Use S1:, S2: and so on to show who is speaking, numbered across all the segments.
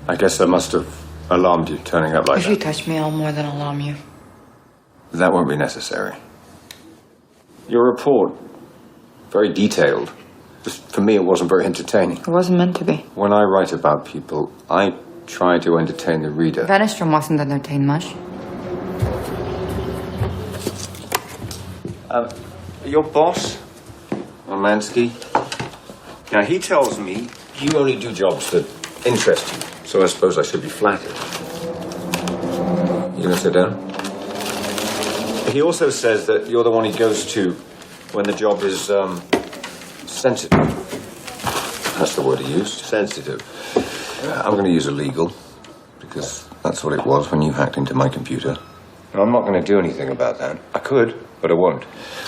S1: I guess that must have alarmed you, turning up like
S2: If
S1: that.
S2: you touch me, I'll more than alarm you.
S1: That won't be necessary. Your report, very detailed. Just for me, it wasn't very entertaining.
S2: It wasn't meant to be.
S1: When I write about people, I try to entertain the reader.
S2: Venistrom wasn't entertained much.
S1: Your boss, Romansky, now he tells me you only do jobs that interest you, so I suppose I should be flattered. You gonna sit down? He also says that you're the one he goes to when the job is, sensitive. That's the word he used, sensitive. I'm gonna use illegal, because that's what it was when you hacked into my computer. And I'm not gonna do anything about that. I could, but I won't.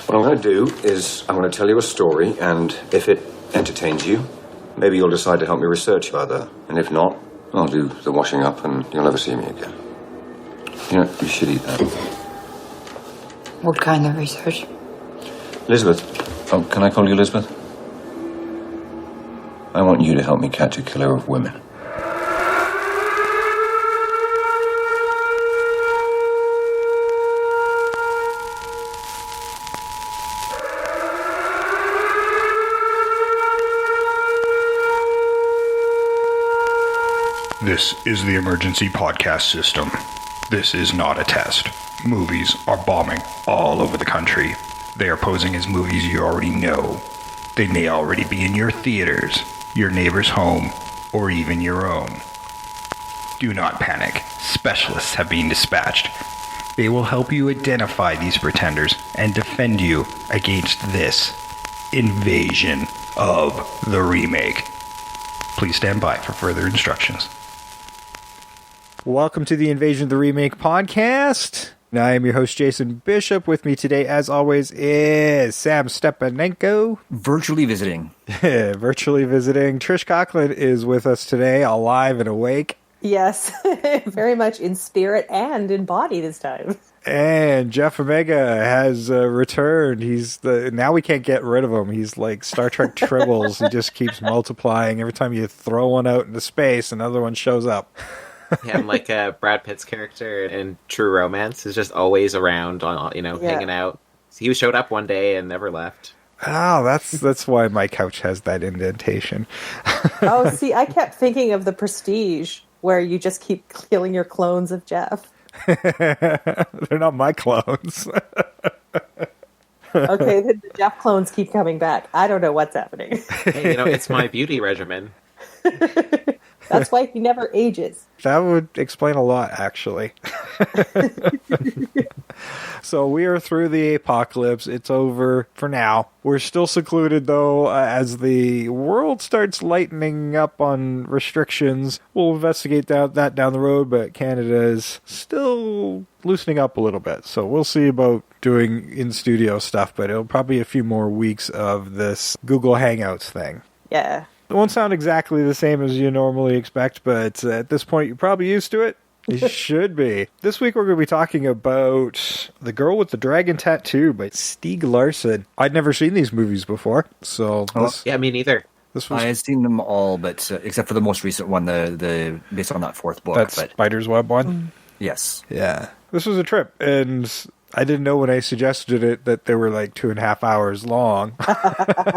S1: What I'm gonna do is I'm gonna tell you a story, and if it entertains you, maybe you'll decide to help me research further. And if not, I'll do the washing up and you'll never see me again. You know, you should eat that.
S2: What kind of research?
S1: Elizabeth. Oh, can I call you Elizabeth? I want you to help me catch a killer of women.
S3: This is the emergency podcast system. This is not a test. Movies are bombing all over the country. They are posing as movies you already know. They may already be in your theaters, your neighbor's home, or even your own. Do not panic. Specialists have been dispatched. They will help you identify these pretenders and defend you against this invasion of the remake. Please stand by for further instructions.
S4: Welcome to the Invasion of the Remake podcast. I am your host, Jason Bishop. With me today, as always, is Sam Stepanenko.
S5: Virtually visiting.
S4: Virtually visiting. Trish Coughlin is with us today, alive and awake.
S6: Yes, very much in spirit and in body this time.
S4: And Jeff Omega has returned. Now we can't get rid of him. He's like Star Trek Tribbles. He just keeps multiplying. Every time you throw one out into space, another one shows up.
S7: Yeah, and like Brad Pitt's character in True Romance is just always around, hanging out. So he showed up one day and never left.
S4: Oh, that's why my couch has that indentation.
S6: Oh, see, I kept thinking of The Prestige, where you just keep killing your clones of Jeff.
S4: They're not my clones.
S6: Okay, the Jeff clones keep coming back. I don't know what's happening.
S7: Hey, it's my beauty regimen.
S6: That's why he never ages.
S4: That would explain a lot, actually. So we are through the apocalypse. It's over for now. We're still secluded, though, as the world starts lightening up on restrictions. We'll investigate that down the road, but Canada is still loosening up a little bit. So we'll see about doing in-studio stuff, but it'll probably be a few more weeks of this Google Hangouts thing.
S6: Yeah.
S4: It won't sound exactly the same as you normally expect, but at this point, you're probably used to it. You should be. This week, we're going to be talking about The Girl with the Dragon Tattoo by Stieg Larsson. I'd never seen these movies before, so...
S7: Yeah, me neither.
S5: I had seen them all, but except for the most recent one, the based on that fourth book.
S4: That's
S5: but
S4: Spider's Web one?
S5: Yes.
S4: Yeah. This was a trip, and I didn't know when I suggested it that they were like 2.5 hours long.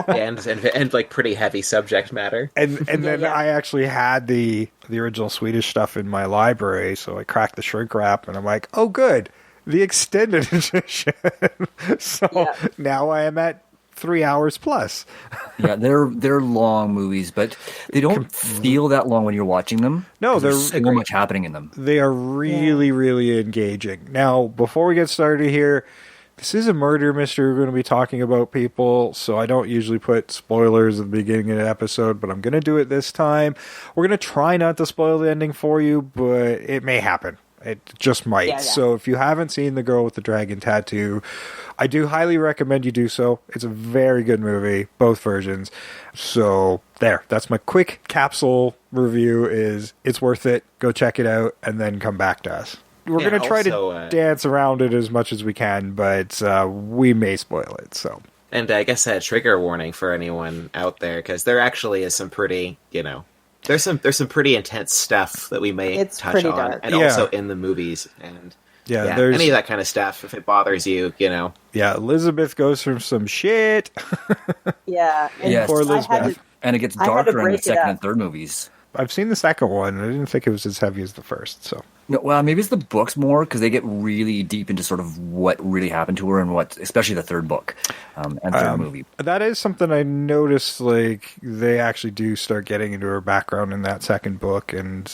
S7: and like pretty heavy subject matter.
S4: And then I actually had the original Swedish stuff in my library, so I cracked the shrink wrap, and I'm like, oh, good, the extended edition. Now I am at 3 hours plus.
S5: Yeah, they're long movies, but they don't feel that long when you're watching them.
S4: No,
S5: there's so much happening in them.
S4: They are really, really engaging. Now, before we get started here, this is a murder mystery. We're going to be talking about people, so I don't usually put spoilers at the beginning of the episode, but I'm going to do it this time. We're going to try not to spoil the ending for you, but it may happen. It just might. Yeah. So if you haven't seen The Girl with the Dragon Tattoo, I do highly recommend you do so. It's a very good movie, both versions. So there, that's my quick capsule review. It's worth it. Go check it out and then come back to us. We're going to try to dance around it as much as we can, but we may spoil it. So.
S7: And I guess a trigger warning for anyone out there, because there actually is some pretty, There's some pretty intense stuff that we may
S6: It's
S7: touch
S6: pretty
S7: on,
S6: dark.
S7: and
S4: Yeah.
S7: also in the movies. And
S4: Yeah,
S7: any of that kind of stuff. If it bothers you,
S4: Yeah, Elizabeth goes through some shit.
S6: Yeah. And
S5: Yes.
S4: Poor
S6: I had
S4: Elizabeth.
S6: to-
S5: And it gets
S6: I had to
S5: darker in the
S6: break it
S5: second
S6: up.
S5: and third movies.
S4: I've seen the second one. I didn't think it was as heavy as the first. So
S5: No, well, maybe it's the books more because they get really deep into sort of what really happened to her and what, especially the third book and third movie.
S4: that is something I noticed. Like they actually do start getting into her background in that second book and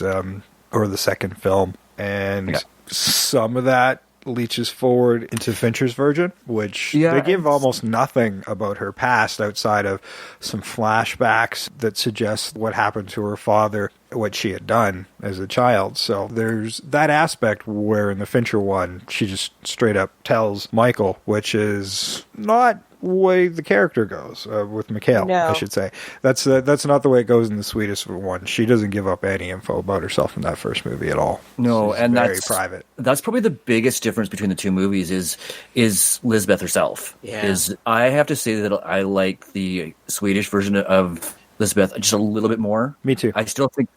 S4: or the second film, and
S5: Yeah.
S4: some of that leeches forward into Fincher's version, which
S5: Yeah,
S4: they give
S5: it's-
S4: almost nothing about her past outside of some flashbacks that suggest what happened to her father, what she had done as a child. So there's that aspect where in the Fincher one, she just straight up tells Michael, which is not the way the character goes with Mikhail,
S6: No.
S4: I should say. That's not the way it goes in the Swedish one. She doesn't give up any info about herself in that first movie at all.
S5: No,
S4: She's
S5: and
S4: very
S5: that's
S4: private.
S5: That's probably the biggest difference between the two movies is Lisbeth herself.
S7: Yeah.
S5: Is I have to say that I like the Swedish version of Lisbeth just a little bit more.
S4: Me too.
S5: I still think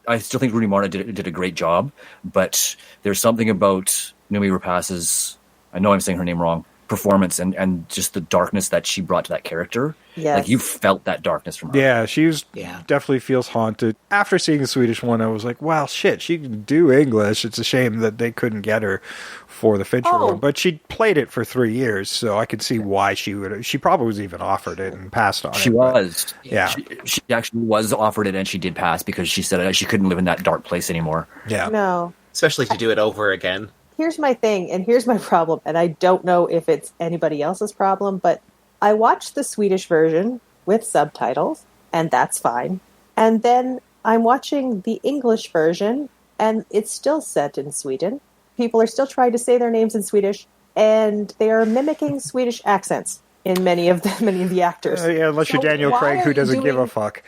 S5: Rooney Mara did a great job, but there's something about Noomi Rapace's, I know I'm saying her name wrong, performance and just the darkness that she brought to that character.
S6: Yes.
S5: Like you felt that darkness from her.
S4: Yeah, she was
S7: Yeah.
S4: definitely feels haunted. After seeing the Swedish one, I was like, wow, shit, she can do English. It's a shame that they couldn't get her for the Fincher
S6: Oh.
S4: one. But she played it for 3 years, so I could see why she would. She probably was even offered it and passed on
S5: She
S4: it. but-
S5: was.
S4: Yeah.
S5: She actually was offered it and she did pass because she said she couldn't live in that dark place anymore.
S4: Yeah.
S6: No.
S7: especially to do it over again.
S6: Here's my thing, and here's my problem, and I don't know if it's anybody else's problem, but I watched the Swedish version with subtitles, and that's fine. And then I'm watching the English version, and it's still set in Sweden. People are still trying to say their names in Swedish, and they are mimicking Swedish accents in many of the actors.
S4: Yeah, unless you're
S6: So
S4: Daniel
S6: why
S4: Craig,
S6: are
S4: who
S6: you
S4: doesn't give a
S6: doing-
S4: fuck.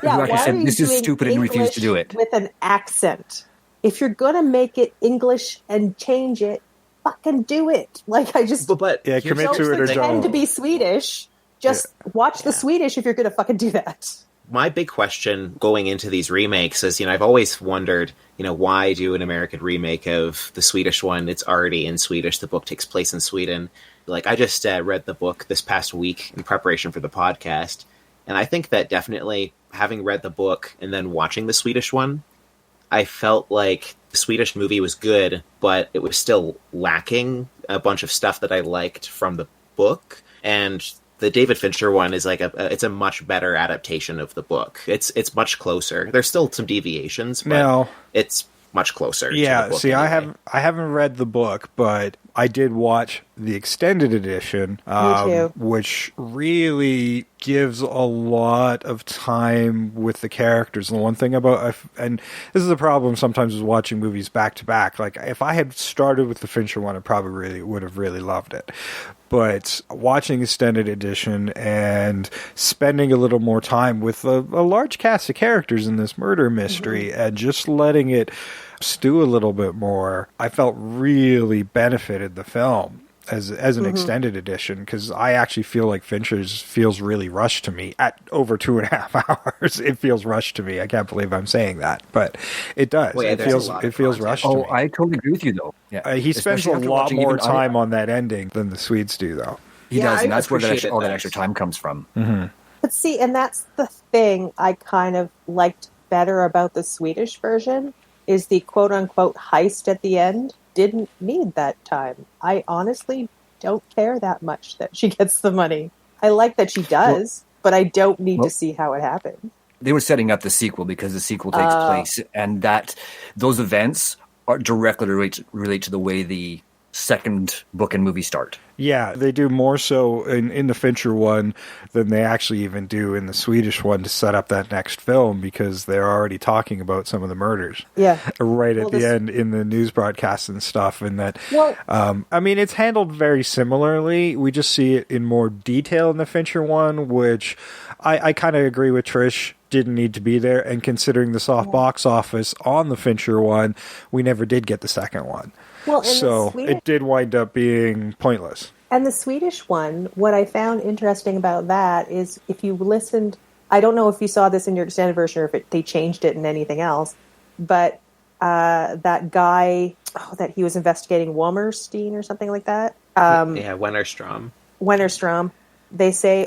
S6: Yeah,
S5: You actually
S6: why
S5: said,
S6: are you
S5: "This is
S6: doing
S5: stupid," and refused to do
S6: English
S5: it.
S6: with an accent? If you're gonna make it English and change it, fucking do it. Like I just
S7: But
S4: Yeah,
S7: here's
S4: commit
S7: the
S4: to it or
S7: thing.
S4: don't.
S6: pretend to be Swedish. Just watch the Swedish if you're gonna fucking do that.
S7: My big question going into these remakes is, I've always wondered, why do an American remake of the Swedish one? It's already in Swedish. The book takes place in Sweden. Like, I just read the book this past week in preparation for the podcast. And I think that definitely, having read the book and then watching the Swedish one, I felt like the Swedish movie was good, but it was still lacking a bunch of stuff that I liked from the book. And the David Fincher one is like it's a much better adaptation of the book. It's much closer. There's still some deviations, but
S4: No.
S7: it's much closer. to
S4: Yeah,
S7: the book
S4: see,
S7: anyway.
S4: I haven't read the book, but I did watch the extended edition,
S6: too.
S4: which really gives a lot of time with the characters. And the one thing about, and this is a problem sometimes with watching movies back to back. Like if I had started with the Fincher one, I probably would have really loved it. But watching extended edition and spending a little more time with a large cast of characters in this murder mystery and just letting it stew a little bit more, I felt really benefited the film as an extended edition, because I actually feel like Fincher's feels really rushed to me at over 2.5 hours. It feels rushed to me. I can't believe I'm saying that, but it does.
S7: Well, yeah,
S4: it
S7: there's a
S4: feels
S7: lot of
S4: rushed to
S5: Oh,
S4: me.
S5: I totally agree with you, though. Yeah,
S4: He spends
S5: Especially
S4: a
S5: after
S4: lot
S5: watching
S4: more
S5: even-
S4: time on that ending than the Swedes do, though.
S5: He
S7: Yeah,
S5: does, and
S7: I
S5: that's where
S7: appreciated
S5: all that
S7: that.
S5: extra time comes from.
S6: But see, and that's the thing I kind of liked better about the Swedish version is the quote unquote heist at the end didn't need that time. I honestly don't care that much that she gets the money. I like that she does, but I don't need to see how it happened.
S5: They were setting up the sequel because the sequel takes place, and those events are directly relate to the way the second book and movie start.
S4: Yeah, they do more so in the Fincher one than they actually even do in the Swedish one to set up that next film, because they're already talking about some of the murders.
S6: Yeah.
S4: Right at
S6: Well,
S4: the
S6: this-
S4: end in the news broadcasts and stuff. And that,
S6: Well-
S4: I mean, it's handled very similarly. We just see it in more detail in the Fincher one, which I kind of agree with Trish. Didn't need to be there. And considering the soft box office on the Fincher one, we never did get the second one.
S6: Well, and the
S4: So
S6: Swedish-
S4: it did wind up being pointless.
S6: And the Swedish one, what I found interesting about that is if you listened I don't know if you saw this in your extended version or if they changed it in anything else, but that guy that he was investigating, Walmerstein or something like that.
S7: Yeah, Wennerstrom.
S6: Wennerstrom. They say,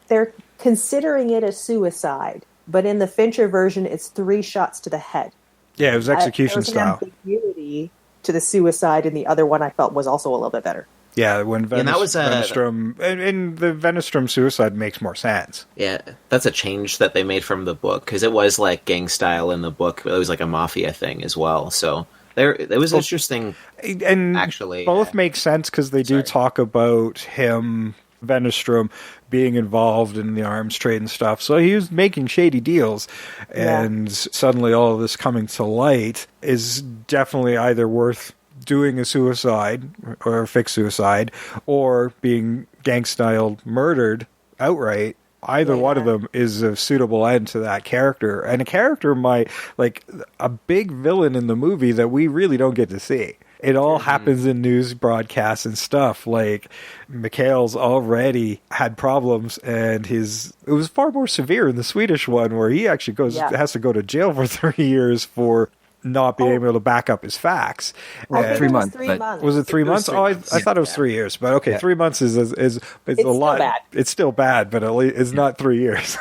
S6: they're considering it a suicide, but in the Fincher version, it's 3 shots to the head.
S4: Yeah, it was execution style.
S6: There's an ambiguity to the suicide, and the other one I felt was also a little bit better.
S4: Yeah, when
S7: that was
S4: Wennerstrom, and the Wennerstrom suicide makes more sense.
S7: Yeah, that's a change that they made from the book, because it was like gang style in the book. It was like a mafia thing as well. So it was interesting.
S4: And
S7: actually,
S4: both make sense because they do talk about him, Wennerstrom, being involved in the arms trade and stuff. So he was making shady deals, and suddenly all of this coming to light is definitely either worth doing a suicide or a fake suicide or being gang-styled murdered outright. Either one of them is a suitable end to that character, and a character a big villain in the movie that we really don't get to see. It all happens in news broadcasts and stuff. Like, Mikhail's already had problems, and it was far more severe in the Swedish one, where he actually has to go to jail for 3 years for not being able to back up his facts.
S5: 3 months.
S4: Was it 3 months? I thought it was 3 years, but okay, 3 months is a lot.
S6: Bad.
S4: It's still bad, but at least it's not 3 years.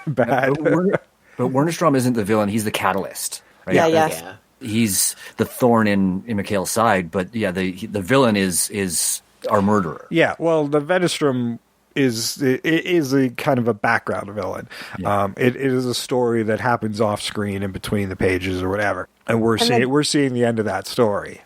S4: Bad.
S5: But Wennerstrom isn't the villain; he's the catalyst. Right?
S6: Yeah.
S5: He's the thorn in Mikhail's side, but the villain is our murderer.
S4: Yeah, well, the Wennerstrom is a kind of a background villain.
S5: Yeah.
S4: It is a story that happens off screen in between the pages or whatever, and we're seeing the end of that story.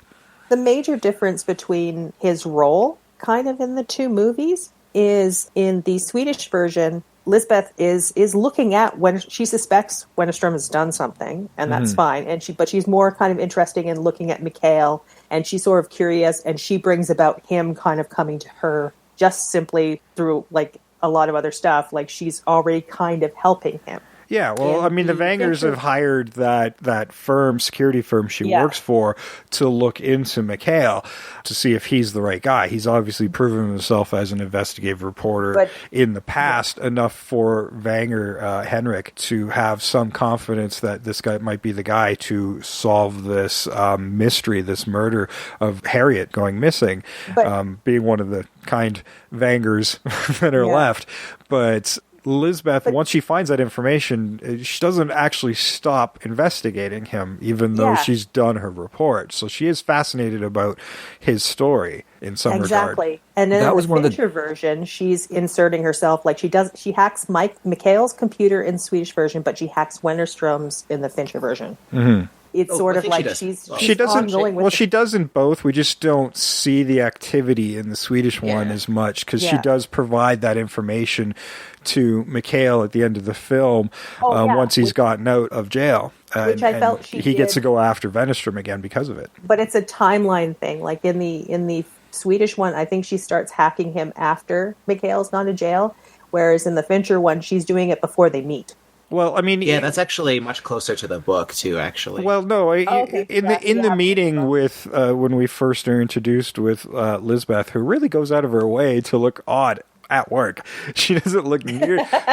S6: The major difference between his role, kind of in the 2 movies, is in the Swedish version, Lisbeth is looking at when she suspects Wennerstrom has done something, and that's fine. But she's more kind of interested in looking at Mikhail, and she's sort of curious, and she brings about him kind of coming to her just simply through like a lot of other stuff. Like, she's already kind of helping him.
S4: Yeah, well, I mean, the Vangers have hired that security firm she works for, to look into Mikhail to see if he's the right guy. He's obviously proven himself as an investigative reporter in the past, enough for Vanger, Henrik, to have some confidence that this guy might be the guy to solve this mystery, this murder of Harriet going missing, being one of the kind Vangers that are left. But Lisbeth, once she finds that information, she doesn't actually stop investigating him, even though she's done her report. So she is fascinated about his story in some regard.
S6: Exactly. And in the Fincher version, she's inserting herself, like she hacks Mikhail's computer in Swedish version, but she hacks Wennerstrom's in the Fincher version.
S4: Mm-hmm.
S6: It's sort of like
S4: she does in both. We just don't see the activity in the Swedish one as much, because she does provide that information to Mikhail at the end of the film once he's gotten out of jail.
S6: Which I felt
S4: he gets to go after Wennerstrom again because of it.
S6: But it's a timeline thing. Like in the Swedish one, I think she starts hacking him after Mikhail's gone to jail, whereas in the Fincher one, she's doing it before they meet.
S4: Well, I mean,
S7: that's actually much closer to the book too. Actually,
S4: well, no, in the meeting with when we first are introduced with Lisbeth, who really goes out of her way to look odd at work. She doesn't look she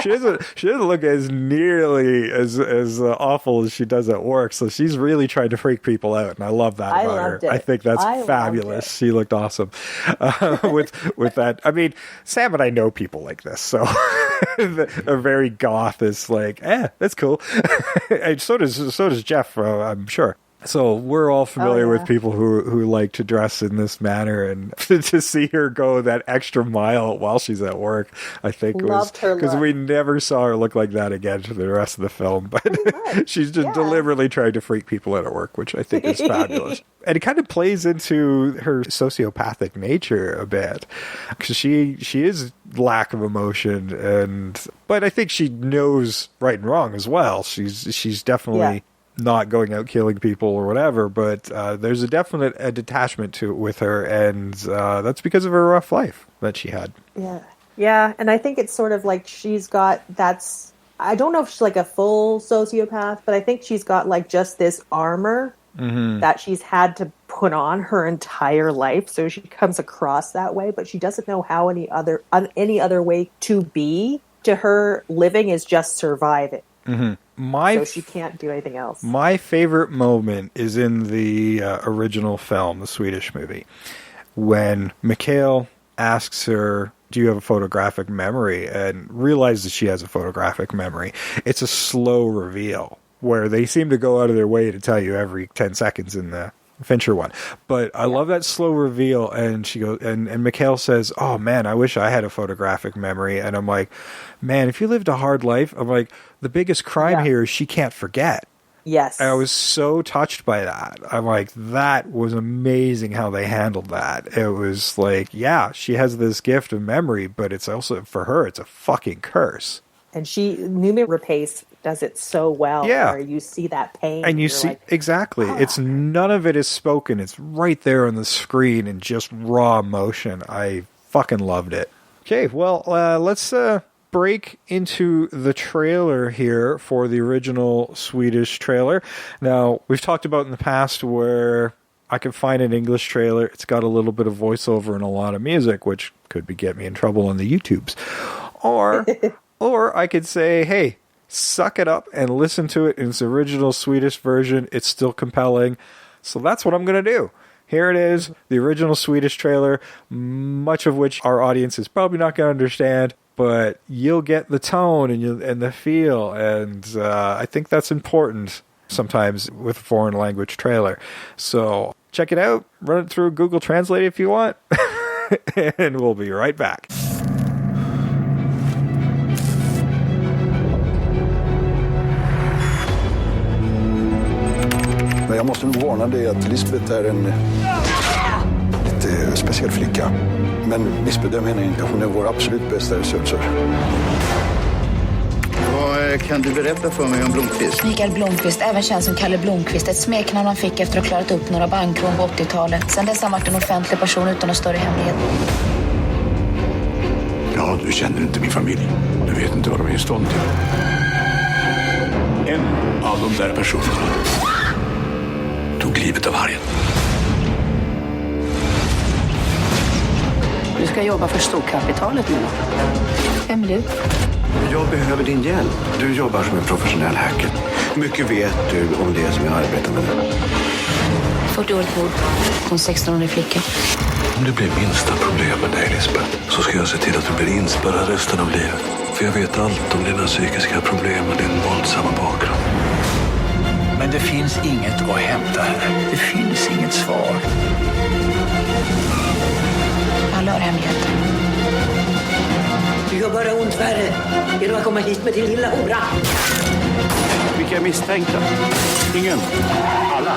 S4: doesn't look as nearly as awful as she does at work. So she's really trying to freak people out, and I love that about her. I think that's fabulous. She looked awesome with that. I mean, Sam and I know people like this, so a very goth is like, that's cool. And so does Jeff, I'm sure. So we're all familiar with people who like to dress in this manner, and to see her go that extra mile while she's at work, I think was because we never saw her look like that again for the rest of the film. But she's just deliberately trying to freak people out at work, which I think is fabulous. And it kind of plays into her sociopathic nature a bit, because she is lack of emotion, but I think she knows right and wrong as well. She's definitely not going out killing people or whatever, but there's a definite detachment to it with her, and that's because of her rough life that she had.
S6: Yeah, and I think it's sort of like I don't know if she's like a full sociopath, but I think she's got like just this armor that she's had to put on her entire life, so she comes across that way, but she doesn't know how any other way to be to her, living is just surviving.
S4: Mm-hmm.
S6: So she can't do anything else.
S4: My favorite moment is in the original film, the Swedish movie, when Mikhail asks her, do you have a photographic memory? And realizes she has a photographic memory. It's a slow reveal where they seem to go out of their way to tell you every 10 seconds in the Fincher one. But I love that slow reveal. And she goes, and Mikhail says, oh man, I wish I had a photographic memory. And I'm like, man, if you lived a hard life, I'm like, the biggest crime here is she can't forget.
S6: Yes.
S4: I was so touched by that. I'm like, that was amazing how they handled that. It was like, yeah, she has this gift of memory, but it's also, for her, it's a fucking curse.
S6: And Noomi Rapace does it so well.
S4: Yeah.
S6: Where you see that pain.
S4: And you see,
S6: like,
S4: exactly. It's none of it is spoken. It's right there on the screen in just raw emotion. I fucking loved it. Okay, well, let's break into the trailer here for the original Swedish trailer. Now, we've talked about in the past where I could find an English trailer. It's got a little bit of voiceover and a lot of music, which could get me in trouble on the YouTubes. Or I could say, hey, suck it up and listen to it in its original Swedish version. It's still compelling. So that's what I'm going to do. Here it is, the original Swedish trailer, much of which our audience is probably not going to understand, but you'll get the tone and the feel, and I think that's important sometimes with a foreign language trailer. So check it out, run it through Google Translate if you want, and we'll be right back.
S8: Men jag måste nog varna dig att Lisbeth är en lite speciell flicka. Men missbedöm henne inte. Hon är vår absolut bästa researcher. Vad kan du berätta för mig om Blomqvist?
S9: Mikael Blomqvist, även känd som Kalle Blomqvist. Ett smeknamn han fick efter att ha klarat upp några bankrån på 80-talet. Sen dess har han varit en offentlig person utan någon större hemlighet.
S8: Ja, du känner inte min familj. Du vet inte vad de är i stånd till. En av de där personerna tog livet av vargen.
S10: Du ska jobba för storkapitalet nu då? Vem är du?
S8: Jag behöver din hjälp. Du jobbar som en professionell hacker. Hur mycket vet du om det som jag arbetar med nu?
S9: 40-årigt bord. Hon 16-årig flicka.
S8: Om det blir minsta problem med dig, Lisbeth, så ska jag se till att du blir inspärrad resten av livet. För jag vet allt om dina psykiska problem och din våldsamma bakgrund.
S11: Men det finns inget att hämta här. Det finns inget svar.
S9: Alla har hemligheter.
S10: Du gör bara ont värre genom att komma hit med din lilla hora.
S8: Vilka är misstänkta? Ingen. Alla.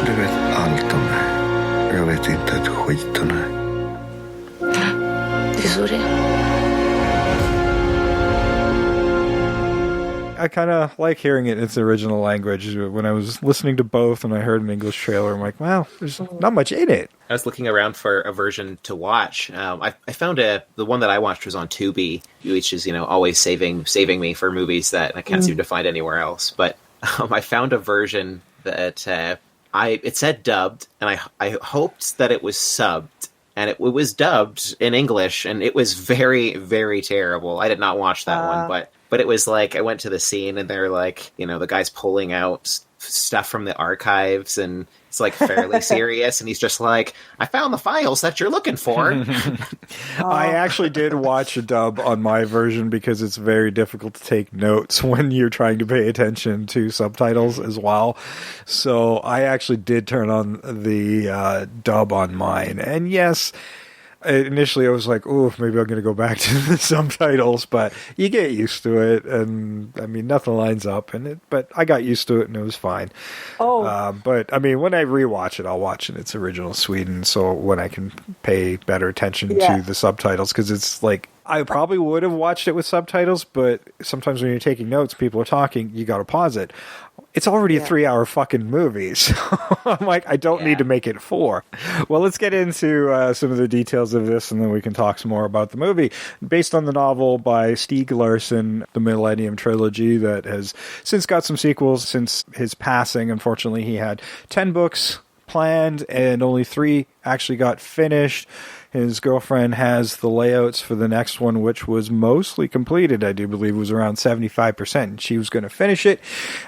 S8: Du vet allt om mig. Jag vet inte ett skit om dig.
S9: Det är så det är.
S4: I kind of like hearing it in its original language. When I was listening to both and I heard an English trailer, I'm like, wow, there's not much in it.
S7: I was looking around for a version to watch. I found the one that I watched was on Tubi, which is, always saving me for movies that I can't seem to find anywhere else. But I found a version that it said dubbed, and I hoped that it was subbed. And it was dubbed in English, and it was very, very terrible. I did not watch that one, but it was like, I went to the scene, and they're like, the guy's pulling out stuff from the archives, and it's like fairly serious, and he's just like, I found the files that you're looking for.
S4: I actually did watch a dub on my version because it's very difficult to take notes when you're trying to pay attention to subtitles as well. So I actually did turn on the dub on mine. And yes, initially I was like, oh, maybe I'm going to go back to the subtitles, but you get used to it, and I mean, nothing lines up in it, but I got used to it and it was fine. But I mean, when I rewatch it, I'll watch in its original Sweden, so when I can pay better attention to the subtitles, because it's like, I probably would have watched it with subtitles, but sometimes when you're taking notes, people are talking, you got to pause it. It's already a 3-hour fucking movie, so I'm like, I don't need to make it 4. Well, let's get into some of the details of this, and then we can talk some more about the movie. Based on the novel by Stieg Larsson, the Millennium Trilogy, that has since got some sequels since his passing. Unfortunately, he had 10 books planned, and only 3 actually got finished. His girlfriend has the layouts for the next one, which was mostly completed. I do believe it was around 75%. She was going to finish it,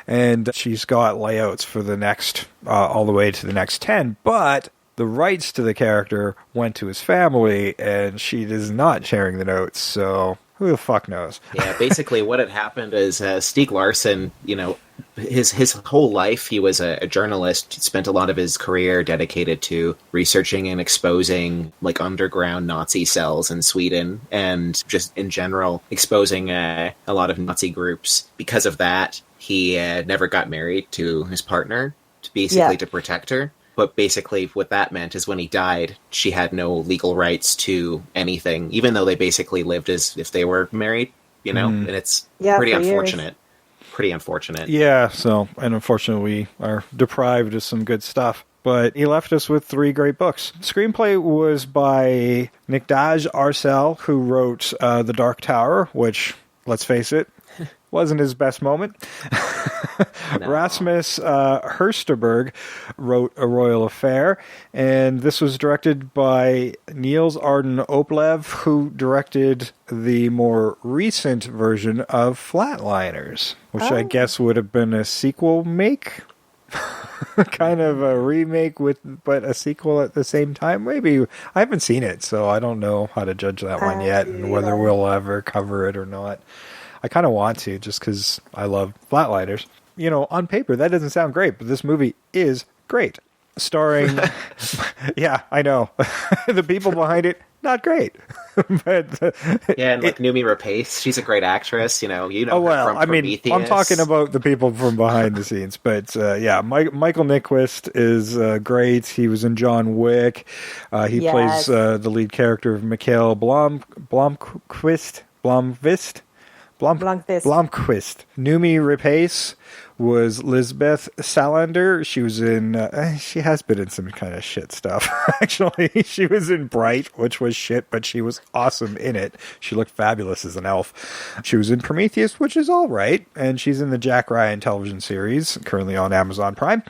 S4: and she's got layouts for the next, all the way to the next 10. But the rights to the character went to his family, and she is not sharing the notes, so who the fuck knows?
S7: Yeah, basically what had happened is Stieg Larsson, his whole life, he was a journalist. He spent a lot of his career dedicated to researching and exposing like underground Nazi cells in Sweden, and just in general exposing a lot of Nazi groups. Because of that, he never got married to his partner, to protect her. But basically what that meant is when he died, she had no legal rights to anything, even though they basically lived as if they were married, and it's pretty unfortunate. Pretty unfortunate.
S4: Yeah, so, and unfortunately we are deprived of some good stuff. But he left us with 3 great books. Screenplay was by Niqvist Arcel, who wrote The Dark Tower, which, let's face it, wasn't his best moment. No. Rasmus Hersterberg wrote A Royal Affair, and this was directed by Niels Arden Oplev, who directed the more recent version of Flatliners, which I guess would have been a sequel make? Kind of a remake but a sequel at the same time. Maybe. I haven't seen it, so I don't know how to judge that one yet, and whether we'll ever cover it or not. I kind of want to, just because I love Flatliners. On paper, that doesn't sound great, but this movie is great. Starring, yeah, I know. The people behind it, not great. But
S7: and like Noomi Rapace, she's a great actress. Her
S4: well,
S7: from Prometheus.
S4: I'm talking about the people from behind the scenes. But Michael Nyqvist is great. He was in John Wick. He plays the lead character of Mikhail Blomqvist. Blomqvist. Noomi Rapace was Lisbeth Salander. She was in, she has been in some kind of shit stuff, actually. She was in Bright, which was shit, but she was awesome in it. She looked fabulous as an elf. She was in Prometheus, which is all right, and she's in the Jack Ryan television series, currently on Amazon Prime.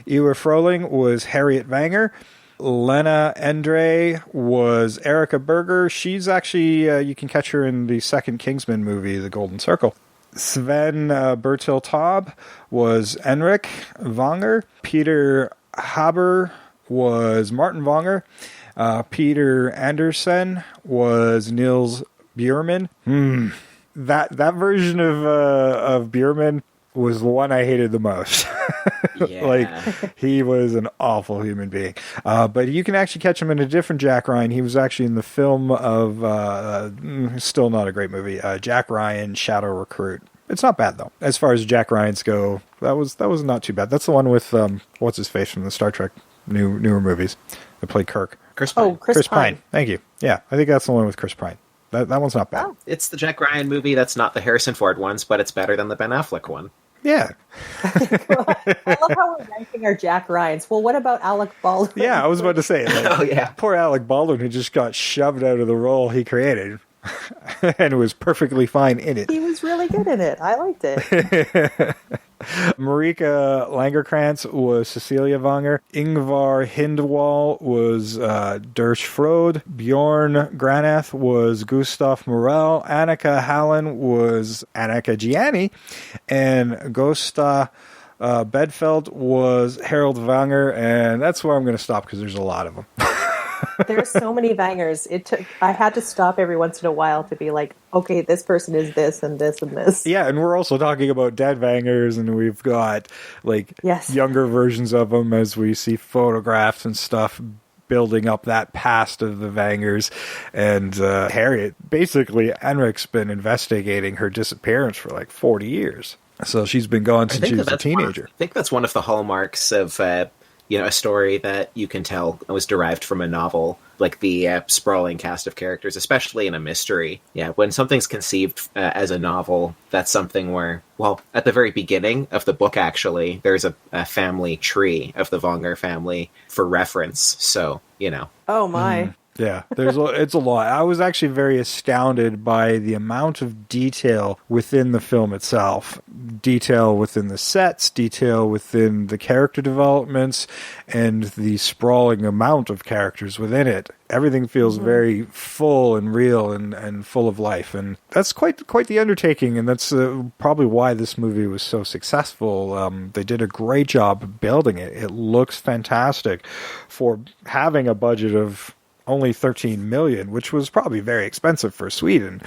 S4: Ewa Froling was Harriet Vanger. Lena Endre was Erica Berger. She's actually, you can catch her in the second Kingsman movie, The Golden Circle. Sven Bertil Taub was Enrik Vanger. Peter Haber was Martin Vanger. Peter Andersen was Niels Bjurman. That version of Bjurman was the one I hated the most. He was an awful human being. But you can actually catch him in a different Jack Ryan. He was actually in the film of, still not a great movie, Jack Ryan, Shadow Recruit. It's not bad, though. As far as Jack Ryans go, that was not too bad. That's the one with, what's-his-face from the Star Trek newer movies that played Kirk.
S7: Chris Pine.
S6: Oh, Chris Pine.
S4: Thank you. Yeah, I think that's the one with Chris Pine. That one's not bad.
S6: Oh.
S7: It's the Jack Ryan movie that's not the Harrison Ford ones, but it's better than the Ben Affleck one.
S4: Yeah.
S6: I love how we're ranking our Jack Ryans. Well, what about Alec Baldwin?
S4: Yeah, I was about to say. Poor Alec Baldwin, who just got shoved out of the role he created and was perfectly fine in it.
S6: He was really good in it. I liked it.
S4: Marika Langerkrantz was Cecilia Vanger. Ingvar Hindwall was Dersh Frode. Bjorn Granath was Gustav Morell. Annika Hallen was Annika Gianni. And Gosta Bedfeld was Harold Vanger. And that's where I'm going to stop because there's a lot of them.
S6: There's so many Vangers. I had to stop every once in a while to be like, okay, this person is this and this and this.
S4: Yeah, and we're also talking about dead Vangers, and we've got younger versions of them as we see photographs and stuff building up that past of the Vangers. And Harriet, basically, Enric's been investigating her disappearance for like 40 years. So she's been gone since she was a teenager.
S7: I think that's one of the hallmarks of a story that you can tell was derived from a novel, like the sprawling cast of characters, especially in a mystery. Yeah, when something's conceived as a novel, that's something where, well, at the very beginning of the book, actually, there's a family tree of the Vanger family for reference. So,
S6: Oh, my.
S4: Yeah, it's a lot. I was actually very astounded by the amount of detail within the film itself. Detail within the sets, detail within the character developments, and the sprawling amount of characters within it. Everything feels very full and real and full of life. And that's quite the undertaking, and that's probably why this movie was so successful. They did a great job building it. It looks fantastic for having a budget of only 13 million, which was probably very expensive for Sweden.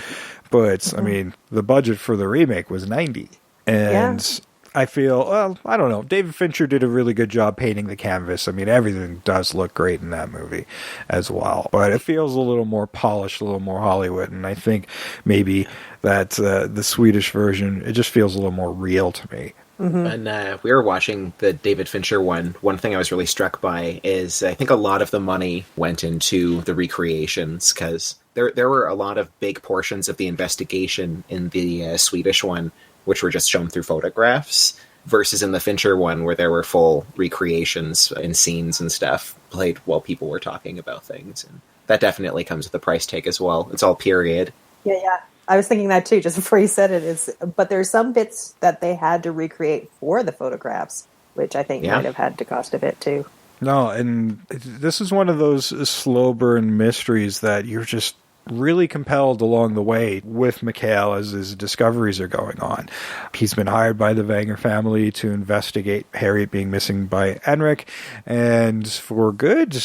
S4: But, I mean, the budget for the remake was 90. And I feel, well, I don't know. David Fincher did a really good job painting the canvas. I mean, everything does look great in that movie as well. But it feels a little more polished, a little more Hollywood. And I think maybe that the Swedish version, it just feels a little more real to me.
S7: And we were watching the David Fincher one. One thing I was really struck by is I think a lot of the money went into the recreations, because there were a lot of big portions of the investigation in the Swedish one, which were just shown through photographs, versus in the Fincher one where there were full recreations and scenes and stuff played while people were talking about things. And that definitely comes with a price tag as well. It's all period.
S6: Yeah. I was thinking that too, just before you said it. But there's some bits that they had to recreate for the photographs, which I think might have had to cost a bit too.
S4: No, and this is one of those slow burn mysteries that you're just really compelled along the way with Mikhail as his discoveries are going on. He's been hired by the Wenger family to investigate Harriet being missing by Henrik, and for good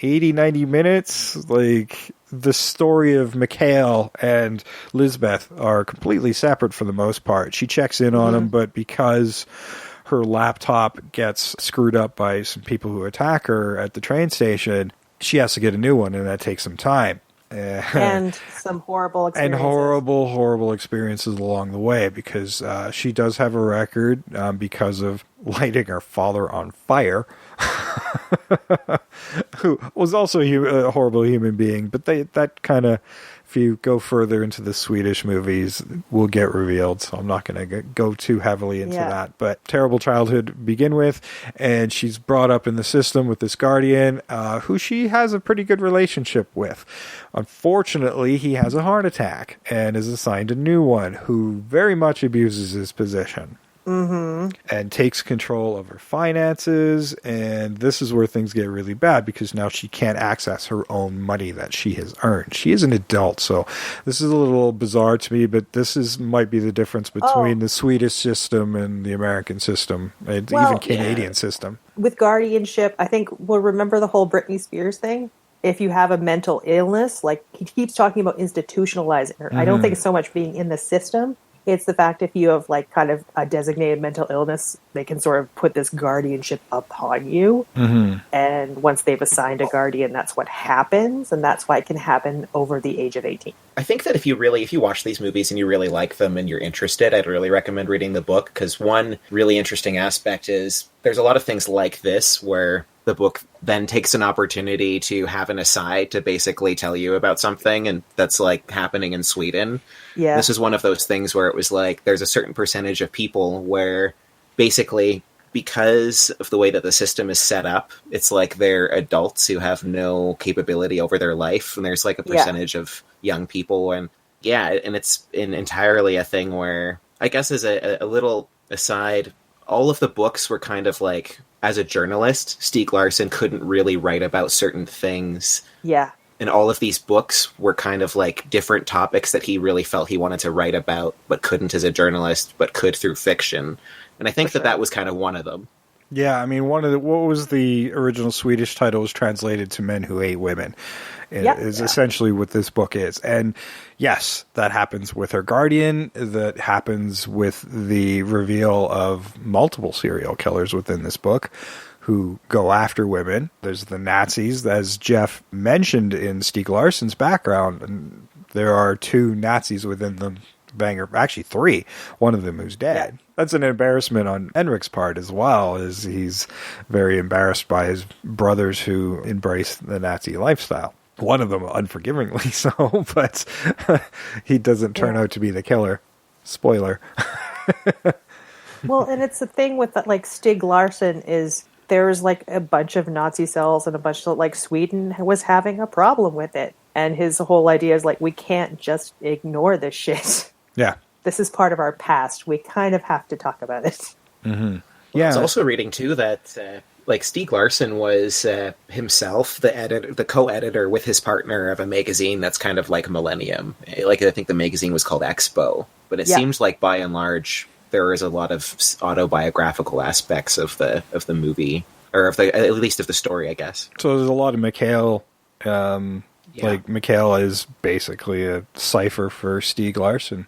S4: 80, 90 minutes, like, the story of Mikhail and Lisbeth are completely separate for the most part. She checks in on him, but because her laptop gets screwed up by some people who attack her at the train station, she has to get a new one, and that takes some time.
S6: And some horrible experiences.
S4: And horrible experiences along the way, because she does have a record because of lighting her father on fire, who was also a horrible human being. But that kind of, if you go further into the Swedish movies, will get revealed. So I'm not going to go too heavily into that. But terrible childhood to begin with. And she's brought up in the system with this guardian, who she has a pretty good relationship with. Unfortunately, he has a heart attack and is assigned a new one who very much abuses his position. And takes control of her finances, and this is where things get really bad, because now she can't access her own money that she has earned. She is an adult, so this is a little bizarre to me, but this might be the difference between the Swedish system and the American system, and even Canadian system.
S6: With guardianship, I think we'll remember the whole Britney Spears thing. If you have a mental illness, like, he keeps talking about institutionalizing her. I don't think it's so much being in the system. It's the fact if you have, like, kind of a designated mental illness, they can sort of put this guardianship upon you. And once they've assigned a guardian, that's what happens. And that's why it can happen over the age of 18.
S7: I think that if you watch these movies and you really like them and you're interested, I'd really recommend reading the book, because one really interesting aspect is there's a lot of things like this where the book then takes an opportunity to have an aside to basically tell you about something, and that's, like, happening in Sweden.
S6: Yeah.
S7: This is one of those things where it was like there's a certain percentage of people where basically, because of the way that the system is set up, it's like they're adults who have no capability over their life, and there's, like, a percentage of young people, and it's entirely a thing where, I guess as a little aside, all of the books were kind of like, as a journalist, Stieg Larsson couldn't really write about certain things.
S6: Yeah.
S7: And all of these books were kind of like different topics that he really felt he wanted to write about, but couldn't as a journalist, but could through fiction. And I think that was kind of one of them.
S4: Yeah, I mean, what was the original Swedish title was translated to Men Who Ate Women. Is essentially what this book is. And yes, that happens with her guardian. That happens with the reveal of multiple serial killers within this book who go after women. There's the Nazis, as Jeff mentioned in Stieg Larsson's background. And there are 2 Nazis within the Wenger, actually 3. One of them who's dead. Yeah. That's an embarrassment on Henrik's part as well, as he's very embarrassed by his brothers who embrace the Nazi lifestyle. One of them unforgivingly so, but he doesn't turn out to be the killer. Spoiler.
S6: Well, and it's the thing with, like, Stieg Larsson is there's like a bunch of Nazi cells and a bunch of like Sweden was having a problem with it. And his whole idea is like, we can't just ignore this shit.
S4: Yeah.
S6: This is part of our past. We kind of have to talk about it.
S4: Mm-hmm.
S7: Well,
S4: Yeah.
S7: I was also reading too that like Stieg Larsson was himself the co-editor with his partner of a magazine that's kind of like Millennium. Like I think the magazine was called Expo, but it seems like by and large there is a lot of autobiographical aspects of the movie, or of the at least of the story, I guess.
S4: So there's a lot of Mikhail. Like Mikhail is basically a cipher for Stieg Larsson.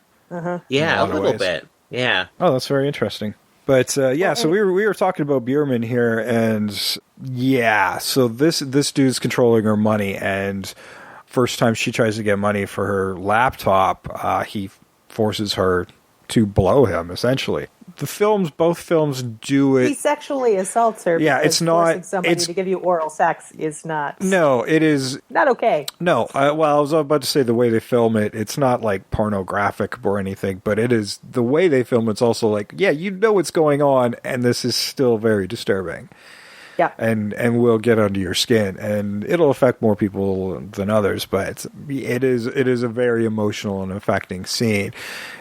S7: Yeah, a little
S4: ways.
S7: bit. Yeah.
S4: Oh, that's very interesting. But yeah, so we were talking about Bierman here, and yeah, so this dude's controlling her money, and first time she tries to get money for her laptop, he forces her to blow him, essentially. Both films do it.
S6: He sexually assaults her.
S4: Yeah,
S6: because
S4: it's not.
S6: Forcing somebody to give you oral sex is not.
S4: No, it is
S6: not okay.
S4: No, well, I was about to say the way they film it, it's not like pornographic or anything, but it is the way they film. It's also like, yeah, you know what's going on, and this is still very disturbing.
S6: Yeah,
S4: and will get under your skin, and it'll affect more people than others. But it is a very emotional and affecting scene,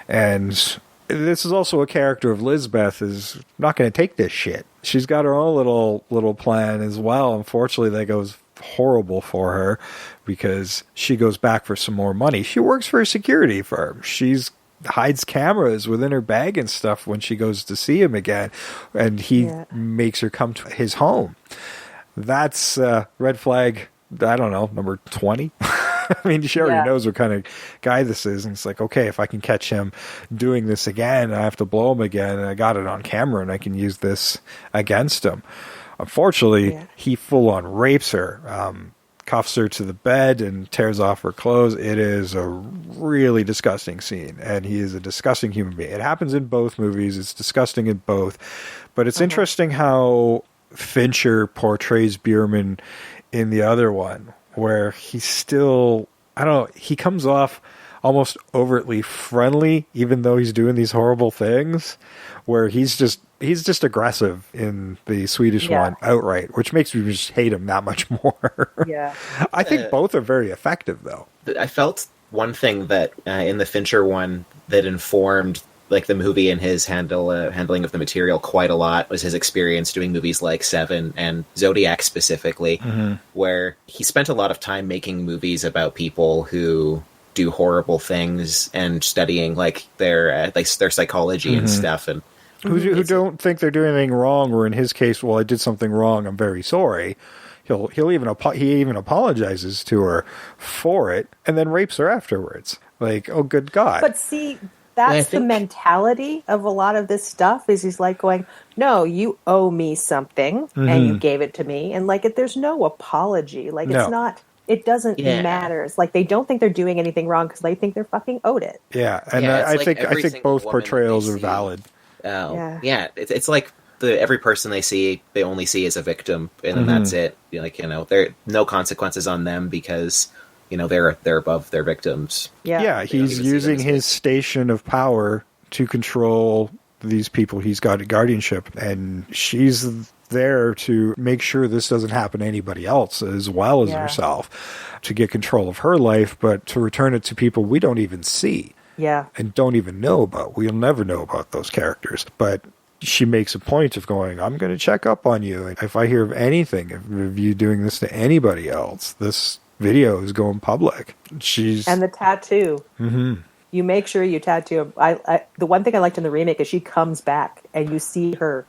S4: and this is also a character of Lisbeth is not going to take this shit. She's got her own little plan as well. Unfortunately, that goes horrible for her because she goes back for some more money. She works for a security firm. She's hides cameras within her bag and stuff when she goes to see him again, and he makes her come to his home. That's red flag, I don't know, number 20. I mean, she already knows what kind of guy this is, and it's like, okay, if I can catch him doing this again, I have to blow him again, and I got it on camera, and I can use this against him. Unfortunately, he full-on rapes her, cuffs her to the bed, and tears off her clothes. It is a really disgusting scene, and he is a disgusting human being. It happens in both movies. It's disgusting in both, but it's interesting how Fincher portrays Bierman in the other one, where he's still, I don't know, he comes off almost overtly friendly, even though he's doing these horrible things, where he's just aggressive in the Swedish one outright, which makes me just hate him that much more.
S6: Yeah.
S4: I think both are very effective, though.
S7: I felt one thing that in the Fincher one that informed like the movie and his handling of the material quite a lot was his experience doing movies like Seven and Zodiac specifically, where he spent a lot of time making movies about people who do horrible things and studying like their psychology and stuff, and
S4: who don't think they're doing anything wrong, or in his case, well, I did something wrong, I'm very sorry. He even apologizes to her for it, and then rapes her afterwards. Like, oh, good God!
S6: But see, that's the mentality of a lot of this stuff. Is he's like going, "No, you owe me something, and you gave it to me," and like, there's no apology. Like, it's not. It doesn't matter. It's like they don't think they're doing anything wrong because they think they're fucking owed it.
S4: Yeah, and I think both portrayals are valid.
S7: It's like every person they see, they only see as a victim, and then that's it. Like, there are no consequences on them because they're above their victims.
S4: Yeah, he's using his station of power to control these people he's got a guardianship, and she's there to make sure this doesn't happen to anybody else as well as herself, to get control of her life, but to return it to people we don't even see.
S6: Yeah.
S4: And don't even know about. We'll never know about those characters. But she makes a point of going, I'm going to check up on you. And if I hear of anything, of you doing this to anybody else, this video is going public. And
S6: the tattoo. You make sure you tattoo him. The one thing I liked in the remake is she comes back and you see her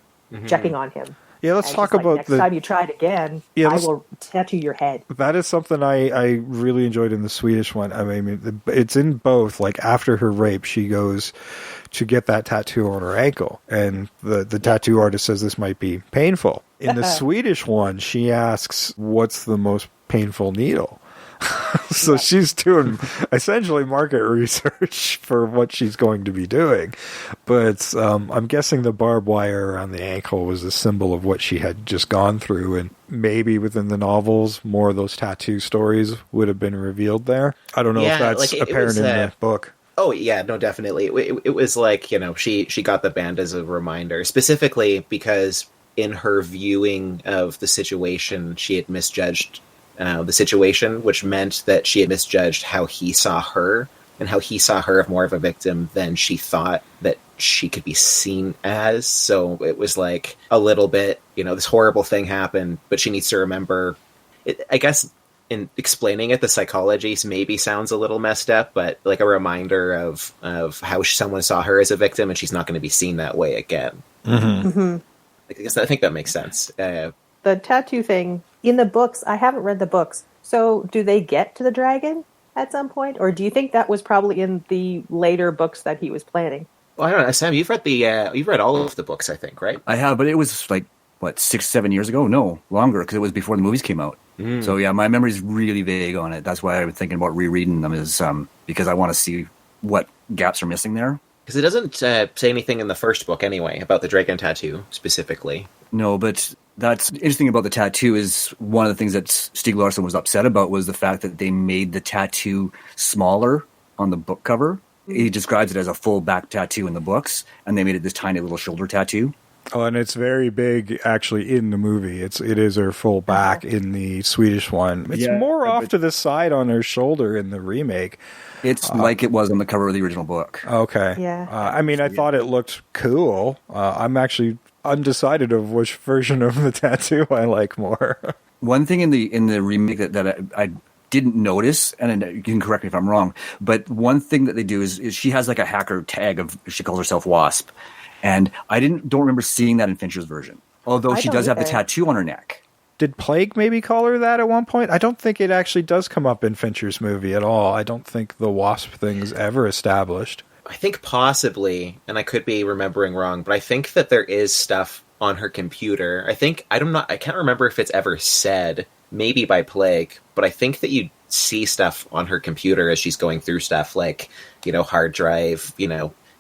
S6: checking on him.
S4: Yeah, let's talk about
S6: next time you try it again, I will tattoo your head.
S4: That is something I really enjoyed in the Swedish one. I mean, it's in both. Like, after her rape, she goes to get that tattoo on her ankle, and the tattoo artist says this might be painful. In the Swedish one, she asks, what's the most painful needle? So she's doing essentially market research for what she's going to be doing. But I'm guessing the barbed wire around the ankle was a symbol of what she had just gone through. And maybe within the novels, more of those tattoo stories would have been revealed there. I don't know if that's apparent in the book.
S7: Oh, yeah, no, definitely. It was like, she got the band as a reminder, specifically because in her viewing of the situation, she had misjudged the situation, which meant that she had misjudged how he saw her, and how he saw her as more of a victim than she thought that she could be seen as. So it was like a little bit, this horrible thing happened, but she needs to remember it. I guess in explaining it, the psychology maybe sounds a little messed up, but like a reminder of how someone saw her as a victim, and she's not going to be seen that way again. I think that makes sense.
S6: The tattoo thing in the books, I haven't read the books. So do they get to the dragon at some point? Or do you think that was probably in the later books that he was planning?
S7: Well, I don't know, Sam, you've read all of the books, I think, right?
S5: I have, but it was like, 6-7 years ago? No, longer, because it was before the movies came out. So yeah, my memory's really vague on it. That's why I'm thinking about rereading them, is because I want to see what gaps are missing there.
S7: Because it doesn't say anything in the first book anyway about the dragon tattoo specifically.
S5: No, but that's interesting about the tattoo is one of the things that Stieg Larsson was upset about was the fact that they made the tattoo smaller on the book cover. He describes it as a full back tattoo in the books, and they made it this tiny little shoulder tattoo.
S4: Oh, and it's very big actually in the movie. It is her full back in the Swedish one. It's more off to the side on her shoulder in the remake.
S5: It's like it was on the cover of the original book.
S4: Okay.
S6: Yeah.
S4: I thought it looked cool. I'm actually undecided of which version of the tattoo I like more.
S5: One thing in the remake that I didn't notice, and you can correct me if I'm wrong, but one thing that they do is she has like a hacker tag of, she calls herself Wasp. And I don't remember seeing that in Fincher's version. Although she does have the tattoo on her neck.
S4: Did Plague maybe call her that at one point? I don't think it actually does come up in Fincher's movie at all. I don't think the Wasp thing's ever established.
S7: I think possibly, and I could be remembering wrong, but I think that there is stuff on her computer. I can't remember if it's ever said, maybe by Plague, but I think that you see stuff on her computer as she's going through stuff like, hard drive,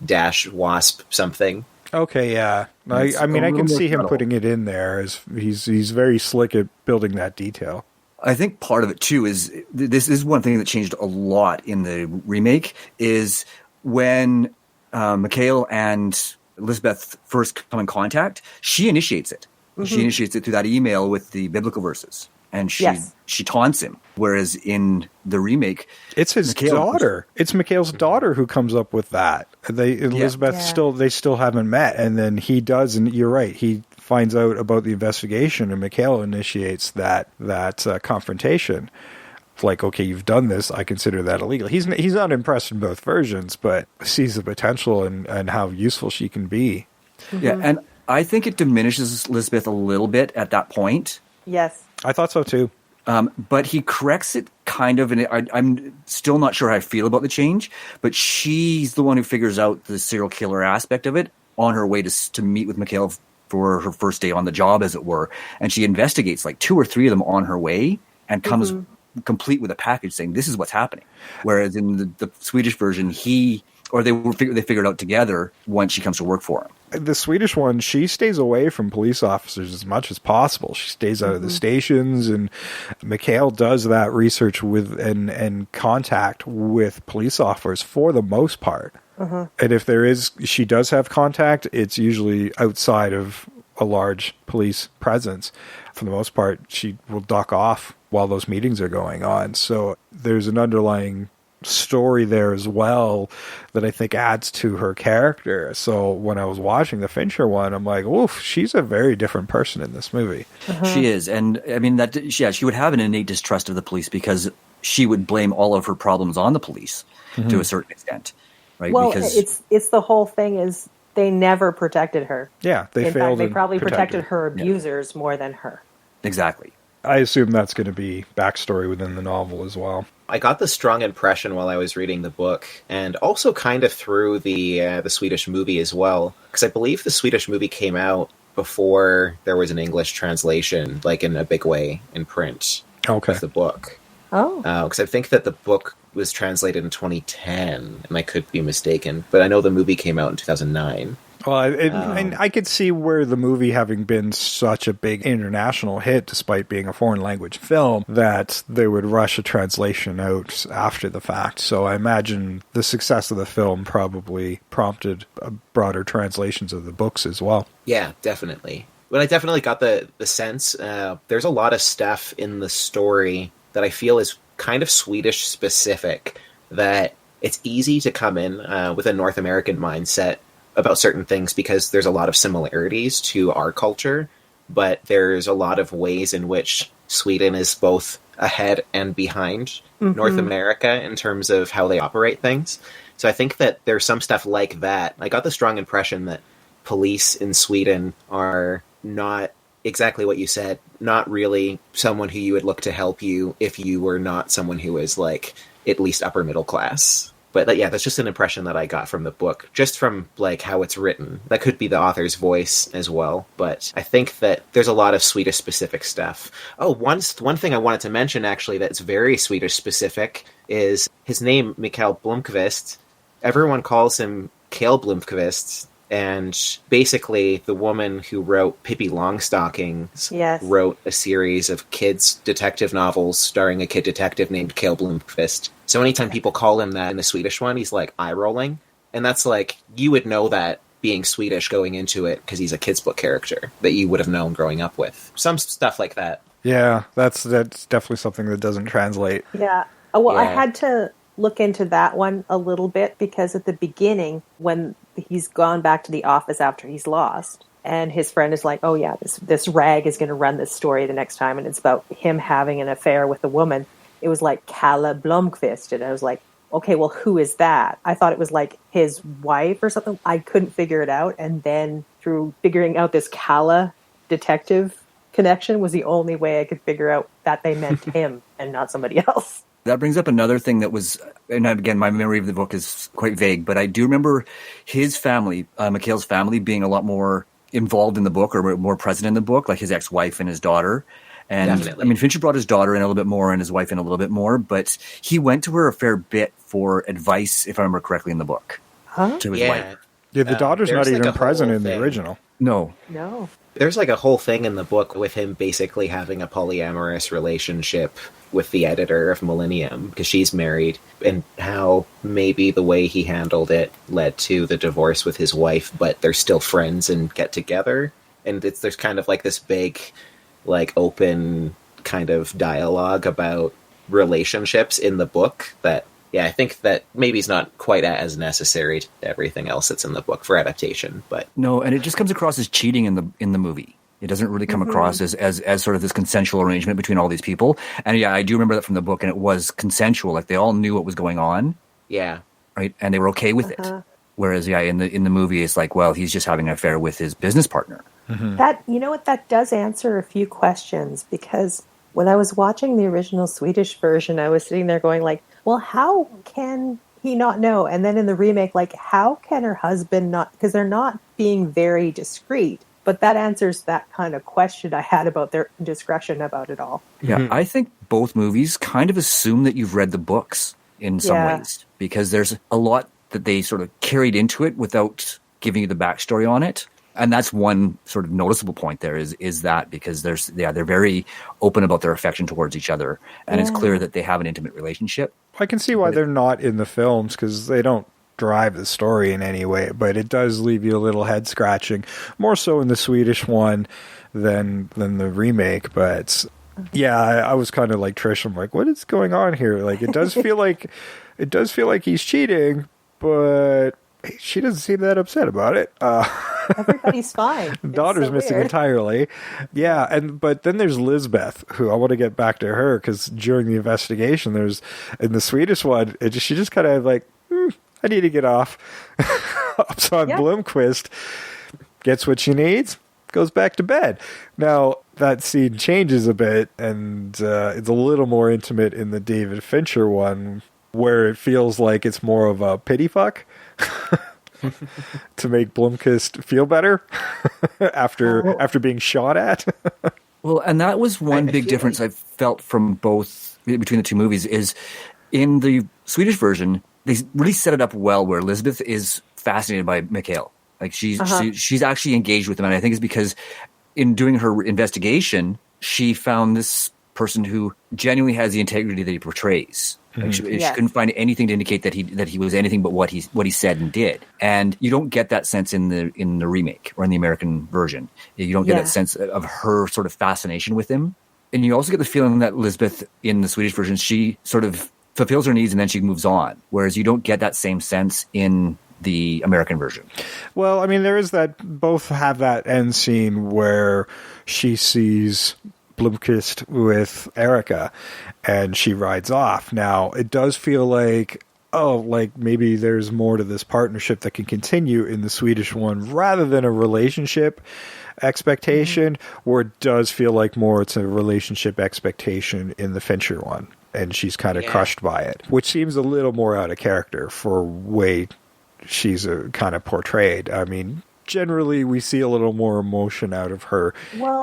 S7: dash wasp something.
S4: Okay, yeah. I can see him putting it in there as he's very slick at building that detail.
S5: I think part of it too is this is one thing that changed a lot in the remake is when Mikhail and Elizabeth first come in contact, she initiates it. Mm-hmm. She initiates it through that email with the biblical verses. And she taunts him. Whereas in the remake,
S4: it's his daughter. It's Mikhail's daughter who comes up with that. Elizabeth still haven't met, and then he does. And you're right. He finds out about the investigation, and Mikhail initiates that confrontation. It's like, okay, you've done this. I consider that illegal. He's not impressed in both versions, but sees the potential and how useful she can be.
S6: Mm-hmm.
S5: Yeah, and I think it diminishes Elizabeth a little bit at that point.
S6: Yes.
S4: I thought so too.
S5: But he corrects it kind of, and I'm still not sure how I feel about the change, but she's the one who figures out the serial killer aspect of it on her way to meet with Mikhail for her first day on the job, as it were. And she investigates like 2 or 3 of them on her way and comes complete with a package saying, this is what's happening. Whereas in the Swedish version, they figured out together once she comes to work for him.
S4: The Swedish one, she stays away from police officers as much as possible. She stays out of the stations, and Mikhail does that research with and contact with police officers for the most part. And if she does have contact, it's usually outside of a large police presence. For the most part, she will duck off while those meetings are going on. So there's an underlying story there as well that I think adds to her character. So when I was watching the Fincher one, I'm like, oof, she's a very different person in this movie.
S5: She is. And I mean, she would have an innate distrust of the police because she would blame all of her problems on the police to a certain extent. Right?
S6: Well,
S5: because
S6: it's the whole thing is they never protected her.
S4: Yeah,
S6: in fact, they probably protected her abusers more than her.
S5: Exactly.
S4: I assume that's going to be backstory within the novel as well.
S7: I got the strong impression while I was reading the book, and also kind of through the Swedish movie as well, because I believe the Swedish movie came out before there was an English translation, like in a big way, in print of the book.
S6: Oh.
S7: Because I think that the book was translated in 2010, and I could be mistaken, but I know the movie came out in 2009.
S4: Well, and I could see where the movie having been such a big international hit, despite being a foreign language film, that they would rush a translation out after the fact. So I imagine the success of the film probably prompted broader translations of the books as well.
S7: Yeah, definitely. But I definitely got the sense. There's a lot of stuff in the story that I feel is kind of Swedish specific, that it's easy to come in with a North American mindset about certain things because there's a lot of similarities to our culture, but there's a lot of ways in which Sweden is both ahead and behind North America in terms of how they operate things. So I think that there's some stuff like that. I got the strong impression that police in Sweden are not exactly what you said, not really someone who you would look to help you if you were not someone who is like at least upper middle class. But yeah, that's just an impression that I got from the book, just from like how it's written. That could be the author's voice as well, but I think that there's a lot of Swedish specific stuff. Oh, one thing I wanted to mention actually that's very Swedish specific is his name, Mikael Blomkvist. Everyone calls him Kale Blomkvist, and basically the woman who wrote Pippi Longstockings wrote a series of kids' detective novels starring a kid detective named Kale Blomkvist. So anytime people call him that in the Swedish one, he's like eye-rolling. And that's like, you would know that being Swedish going into it because he's a kid's book character that you would have known growing up with. Some stuff like that.
S4: Yeah, that's definitely something that doesn't translate.
S6: Yeah. Well, I had to look into that one a little bit because at the beginning, when he's gone back to the office after he's lost, and his friend is like, oh yeah, this rag is going to run this story the next time, and it's about him having an affair with a woman. It was like Kalle Blomkvist, and I was like, okay, well, who is that? I thought it was like his wife or something. I couldn't figure it out, and then through figuring out this Kalle detective connection was the only way I could figure out that they meant him and not somebody else.
S5: That brings up another thing that was, and again, my memory of the book is quite vague, but I do remember his family, Mikael's family, being a lot more involved in the book or more present in the book, like his ex-wife and his daughter. And
S7: Definitely.
S5: I mean, Fincher brought his daughter in a little bit more and his wife in a little bit more, but he went to her a fair bit for advice, if I remember correctly, in the book.
S6: Huh?
S5: To his wife.
S4: Yeah, the daughter's not
S7: there's
S4: even
S7: like a
S4: present
S7: whole
S4: in the
S7: thing.
S4: original.
S5: No.
S6: No.
S7: There's like a whole thing in the book with him basically having a polyamorous relationship with the editor of Millennium because she's married, and how maybe the way he handled it led to the divorce with his wife, but they're still friends and get together. And there's kind of like this big, like open kind of dialogue about relationships in the book that, yeah, I think that maybe is not quite as necessary to everything else that's in the book for adaptation, but
S5: No, and it just comes across as cheating in the movie. It doesn't really come across as sort of this consensual arrangement between all these people. And yeah, I do remember that from the book, and it was consensual. Like they all knew what was going on,
S7: yeah.
S5: right? And they were okay with it. Whereas, yeah, in the movie, it's like, well, he's just having an affair with his business partner.
S6: That, you know what, that does answer a few questions, because when I was watching the original Swedish version, I was sitting there going like, well, how can he not know? And then in the remake, like, how can her husband not, because they're not being very discreet. But that answers that kind of question I had about their discretion about it all.
S5: Yeah, I think both movies kind of assume that you've read the books in some ways, because there's a lot that they sort of carried into it without giving you the backstory on it. And that's one sort of noticeable point there is that because they're very open about their affection towards each other. And it's clear that they have an intimate relationship.
S4: I can see why they're not in the films, because they don't drive the story in any way, but it does leave you a little head scratching, more so in the Swedish one than the remake. But yeah, I was kind of like Trish. I'm like, what is going on here? Like, it does feel like he's cheating, but she doesn't seem that upset about it.
S6: Everybody's fine.
S4: Daughter's
S6: so
S4: missing
S6: weird.
S4: entirely. Yeah, but then there's Lisbeth, who I want to get back to her, because during the investigation, there's in the Swedish one, she just kind of like, I need to get off. Ups on Blomkvist, gets what she needs, goes back to bed. Now, that scene changes a bit, and it's a little more intimate in the David Fincher one, where it feels like it's more of a pity fuck to make Blomkvist feel better after being shot at.
S5: Well, and that was one big difference I felt from both between the two movies is in the Swedish version, they really set it up well where Elizabeth is fascinated by Mikael. Like she's actually engaged with him. And I think it's because in doing her investigation, she found this person who genuinely has the integrity that he portrays. Like she couldn't find anything to indicate that he was anything but what he said and did. And you don't get that sense in the remake or in the American version. You don't get that sense of her sort of fascination with him. And you also get the feeling that Lisbeth in the Swedish version, she sort of fulfills her needs and then she moves on. Whereas you don't get that same sense in the American version.
S4: Well, I mean, there is that, both have that end scene where she sees Blomqvist with Erica and she rides off. Now, it does feel like, maybe there's more to this partnership that can continue in the Swedish one rather than a relationship expectation, where it does feel like more it's a relationship expectation in the Fincher one. And she's kind of crushed by it, which seems a little more out of character for way she's kind of portrayed. I mean, generally we see a little more emotion out of her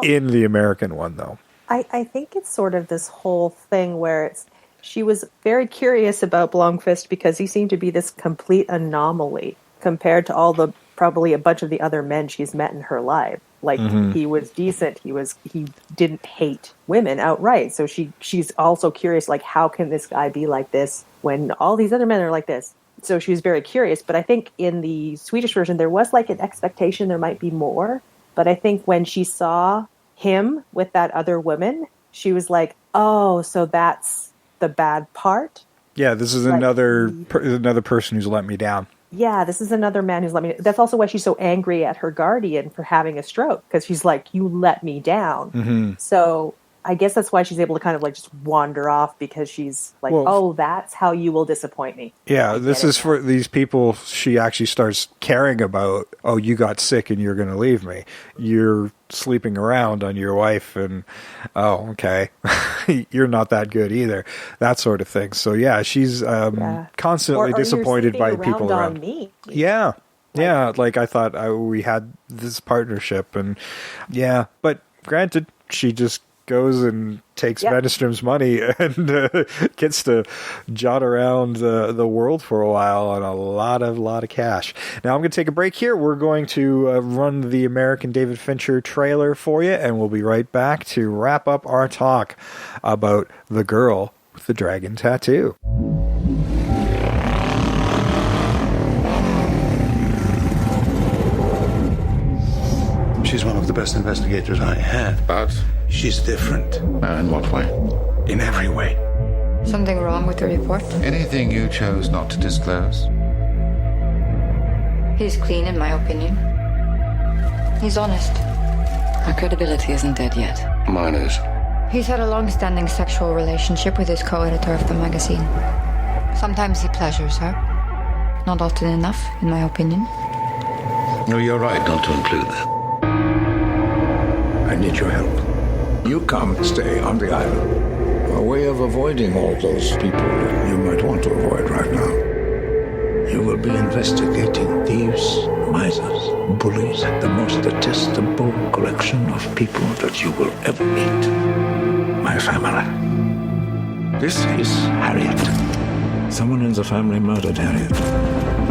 S4: in the American one, though.
S6: I think it's sort of this whole thing where she was very curious about Blomqvist because he seemed to be this complete anomaly compared to probably a bunch of the other men she's met in her life. Like, he was decent. He didn't hate women outright. So she's also curious, like, how can this guy be like this when all these other men are like this? So she was very curious. But I think in the Swedish version, there was like an expectation there might be more. But I think when she saw him with that other woman, she was like, oh, so that's the bad part?
S4: Yeah, this is another person who's let me down.
S6: Yeah, this is another man who's let me down. That's also why she's so angry at her guardian for having a stroke, because she's like, you let me down. So I guess that's why she's able to kind of like just wander off, because she's like, oh, that's how you will disappoint me.
S4: Yeah, this is for these people she actually starts caring about. Oh, you got sick and you're going to leave me. You're sleeping around on your wife and, oh, okay, you're not that good either. That sort of thing. So yeah, she's constantly disappointed by people around.
S6: Me.
S4: Yeah. Yeah, like I thought we had this partnership, and but granted, she just goes and takes Wenström's money and gets to jot around the world for a while on a lot of cash. Now I'm going to take a break here. We're going to run the American David Fincher trailer for you, and we'll be right back to wrap up our talk about The Girl with the Dragon Tattoo.
S12: She's one of the best investigators I had. But she's different. In what way? In every way.
S2: Something wrong with the report?
S12: Anything you chose not to disclose?
S2: He's clean, in my opinion. He's honest.
S13: Our credibility isn't dead yet.
S12: Mine is.
S2: He's had a long-standing sexual relationship with his co-editor of the magazine. Sometimes he pleasures her. Not often enough, in my opinion.
S12: No, you're right not to include that.
S11: I need your help. You come stay on the island. A way of avoiding all those people you might want to avoid right now. You will be investigating thieves, misers, bullies, the most detestable collection of people that you will ever meet. My family. This is Harriet. Someone in the family murdered Harriet.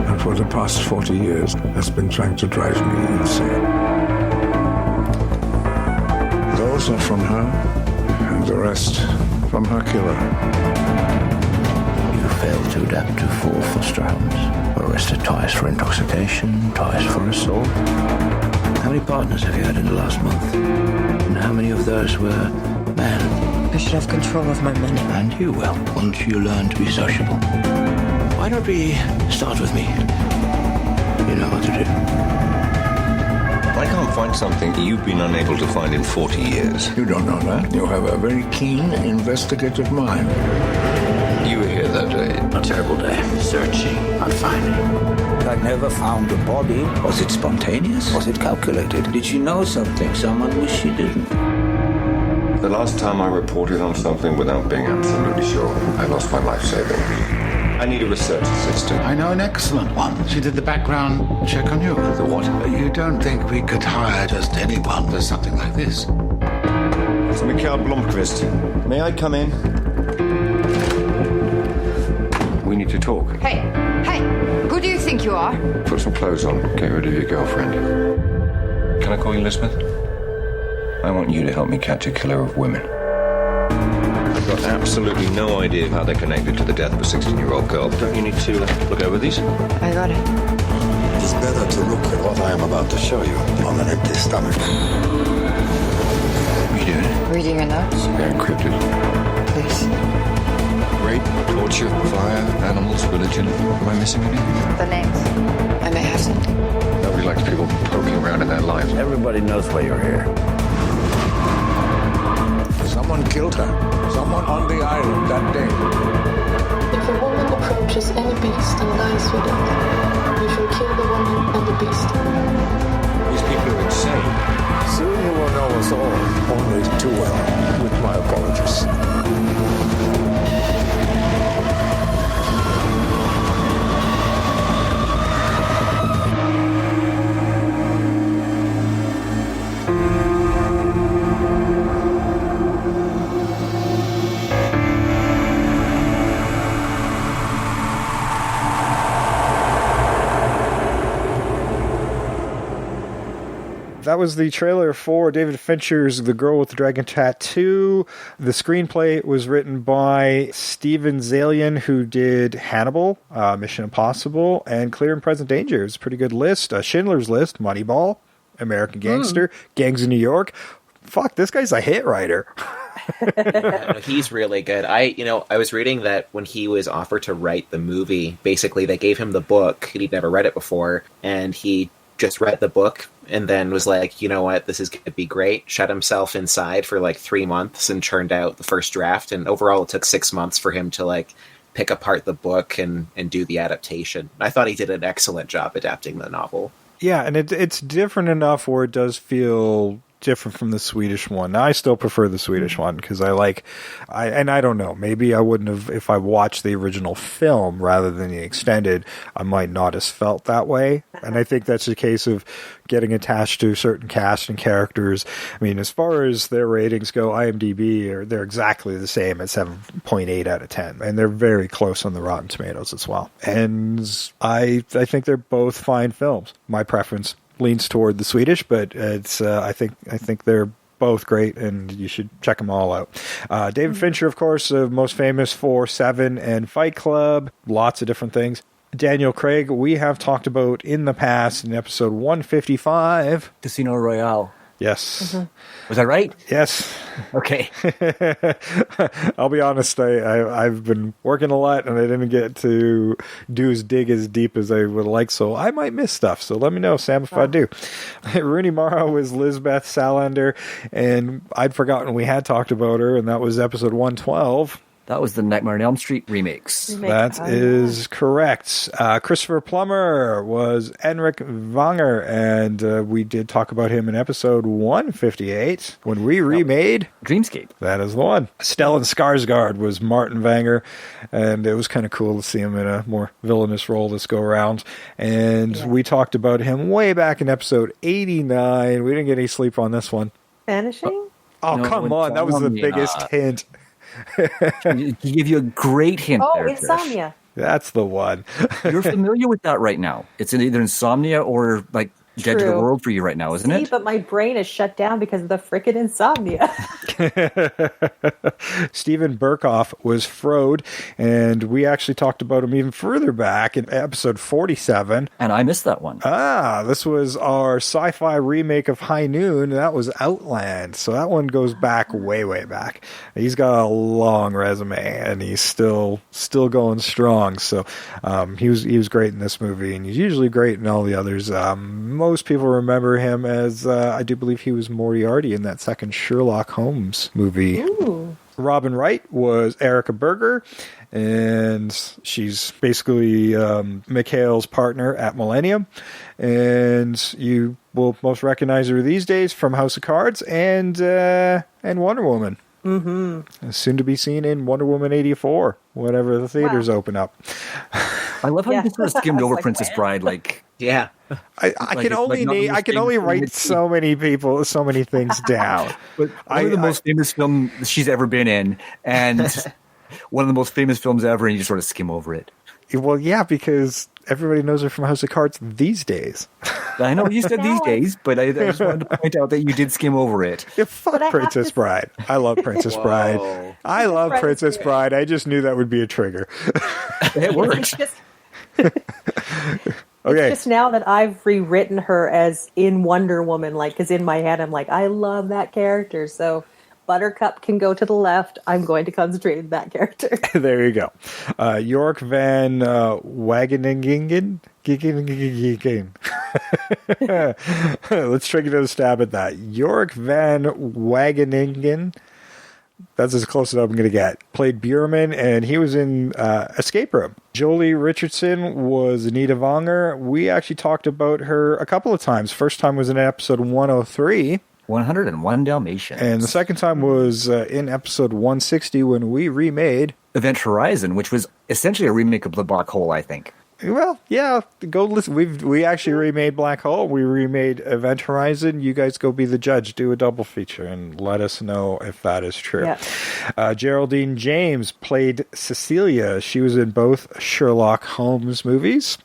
S11: And for the past 40 years has been trying to drive me insane. Those are from her, and the rest from her killer.
S14: You failed to adapt to 4 foster homes. Were arrested twice for intoxication, twice for assault. How many partners have you had in the last month? And how many of those were men?
S13: I should have control of my money.
S14: And you will, once you learn to be sociable. Why don't we start with me? You know what to do.
S15: I can't find something you've been unable to find in 40 years.
S11: You don't know that. You have a very keen, investigative mind.
S15: You were here that day.
S14: A terrible day. Searching, not finding.
S11: I never found the body.
S14: Was it spontaneous?
S11: Was it calculated? Did she know something someone wished she didn't?
S1: The last time I reported on something without being absolutely sure, I lost my life saving. I need a research assistant.
S12: I know an excellent one. She did the background check on you.
S15: The what?
S12: You don't think we could hire just anyone for something like this?
S1: It's Mikael Blomqvist. May I come in? We need to talk.
S2: Hey, who do you think you are?
S1: Put some clothes on. Get rid of your girlfriend.
S15: Can I call you Elizabeth? I want you to help me catch a killer of women. got absolutely no idea how they're connected to the death of a 16-year-old girl. Don't you need to look over these?
S2: I got it.
S11: It is better to look at what I am about to show you on an empty stomach.
S15: What are you doing?
S2: Reading your notes?
S15: They're encrypted.
S2: Please.
S15: Rape, torture, fire, animals, religion. Am I missing anything?
S2: The names. I may have something.
S15: Nobody likes people poking around in their lives.
S14: Everybody knows why you're here.
S11: Someone killed her. Someone on the island that day.
S16: If a woman approaches any beast and lies with it, you shall kill the woman and the beast.
S15: These people are insane.
S11: Soon you will know us all, only too well, with my apologies.
S4: That was the trailer for David Fincher's The Girl with the Dragon Tattoo. The screenplay was written by Steven Zaillian, who did Hannibal, Mission Impossible, and Clear and Present Danger. It's a pretty good list. Schindler's List, Moneyball, American Gangster, Gangs of New York. Fuck, this guy's a hit writer.
S7: He's really good. I was reading that when he was offered to write the movie, basically they gave him the book, and he'd never read it before, and he just read the book and then was like, you know what, this is going to be great. Shut himself inside for like 3 months and churned out the first draft. And overall, it took 6 months for him to like pick apart the book and do the adaptation. I thought he did an excellent job adapting the novel.
S4: Yeah, and it's different enough where it does feel different from the Swedish one. Now, I still prefer the Swedish one because I don't know, maybe I wouldn't have, if I watched the original film rather than the extended, I might not have felt that way. And I think that's a case of getting attached to certain cast and characters. I mean, as far as their ratings go, IMDb, they're exactly the same at 7.8 out of 10. And they're very close on the Rotten Tomatoes as well. And I think they're both fine films. My preference leans toward the Swedish, but it's I think they're both great, and you should check them all out. David Fincher, of course, most famous for Seven and Fight Club, lots of different things. Daniel Craig, we have talked about in the past in episode 155.
S5: Casino Royale.
S4: Yes.
S5: Mm-hmm. Was I right?
S4: Yes.
S5: Okay.
S4: I'll be honest, I've been working a lot and I didn't get to dig as deep as I would like, so I might miss stuff. So let me know, Sam, if I do. Rooney Mara was Lisbeth Salander, and I'd forgotten we had talked about her, and that was episode 112.
S5: That was the Nightmare on Elm Street remakes.
S4: That is correct. Christopher Plummer was Henrik Vanger, and we did talk about him in episode 158 when we remade
S5: Dreamscape.
S4: That is the one. Stellan Skarsgård was Martin Vanger, and it was kind of cool to see him in a more villainous role this go around. And we talked about him way back in episode 89. We didn't get any sleep on this one.
S6: Vanishing?
S4: Oh,
S5: No,
S4: come on. That was the biggest hint.
S5: He gave you a great hint there,
S6: Insomnia.
S4: That's the one.
S5: You're familiar with that right now. It's either Insomnia or like Dead to the World for you right now, isn't it?
S6: But my brain is shut down because of the frickin' insomnia.
S4: Stephen Burkoff was Frode, and we actually talked about him even further back in episode 47.
S5: And I missed that one.
S4: This was our sci-fi remake of High Noon. That was Outland. So that one goes back way, way back. He's got a long resume, and he's still going strong. So he was great in this movie, and he's usually great in all the others. Most people remember him as, I do believe he was Moriarty in that second Sherlock Holmes movie.
S6: Ooh.
S4: Robin Wright was Erica Berger, and she's basically Mikhail's partner at Millennium. And you will most recognize her these days from House of Cards and Wonder Woman. Mm-hmm. Soon to be seen in Wonder Woman 84, whenever the theaters open up.
S5: I love how you just sort of skimmed over Princess Bride, like...
S7: Yeah.
S4: I can only write so many things down.
S5: But one of the most famous film she's ever been in, and one of the most famous films ever, and you just sort of skim over it.
S4: Well, yeah, because everybody knows her from House of Cards these days.
S5: I know you said these days, but I just wanted to point out that you did skim over it.
S4: Yeah, fuck Princess Bride. I love Princess Bride. I love Princess Bride. I just knew that would be a trigger.
S5: It worked.
S4: Okay.
S6: It's just now that I've rewritten her as in Wonder Woman, like, because in my head I'm like, I love that character. So Buttercup can go to the left. I'm going to concentrate on that character.
S4: There you go. York Van Wageningen. Let's take another stab at that. York Van Wageningen. That's as close as I'm going to get. Played Bierman, and he was in Escape Room. Jolie Richardson was Anita Vonger. We actually talked about her a couple of times. First time was in episode 103.
S5: 101 Dalmatians.
S4: And the second time was in episode 160 when we remade
S5: Event Horizon, which was essentially a remake of The Black Hole, I think.
S4: Well, yeah, go listen. We actually remade Black Hole. We remade Event Horizon. You guys go be the judge. Do a double feature and let us know if that is true.
S6: Yeah.
S4: Geraldine James played Cecilia. She was in both Sherlock Holmes movies.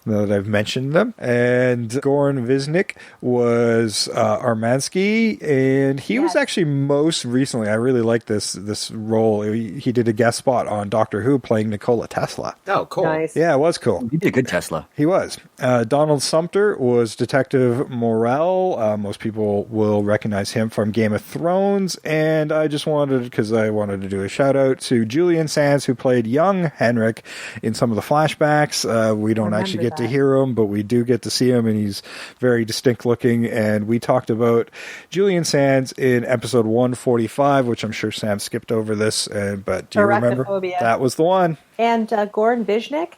S4: Now that I've mentioned them. And Goran Visnik was Armansky, and he was actually most recently, I really like this role. He did a guest spot on Doctor Who playing Nikola Tesla.
S7: Oh, cool.
S6: Nice.
S4: Yeah, it was cool.
S5: He did a good Tesla.
S4: He was. Donald Sumter was Detective Morrell. Most people will recognize him from Game of Thrones, and I just wanted to do a shout out to Julian Sands, who played young Henrik in some of the flashbacks. We don't actually get to hear him, but we do get to see him, and he's very distinct looking. And we talked about Julian Sands in episode 145, which I'm sure Sam skipped over this, but do you remember? That was the one.
S6: And Goran Visnik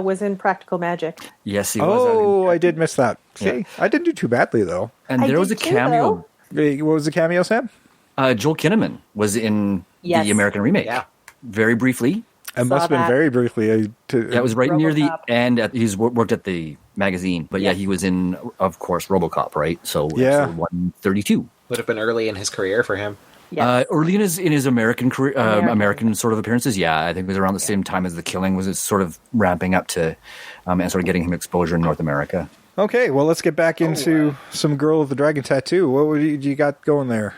S6: was in Practical Magic.
S5: Yes, he was.
S4: Oh, I did miss that. See,
S5: Yeah.
S4: I didn't do too badly, though.
S5: And there was a cameo.
S4: What was the cameo, Sam?
S5: Joel Kinnaman was in the American remake.
S7: Yeah.
S5: Very briefly.
S4: It must have been very briefly.
S5: That was right near the end. He's worked at the magazine. But yeah, he was in, of course, RoboCop, right? So episode 132.
S7: Would have been early in his career for him.
S5: Early in his American career, American sort of appearances, I think it was around the same time as The Killing was sort of ramping up to and sort of getting him exposure in North America.
S4: Okay, well, let's get back into some Girl with the Dragon Tattoo. What do you got going there?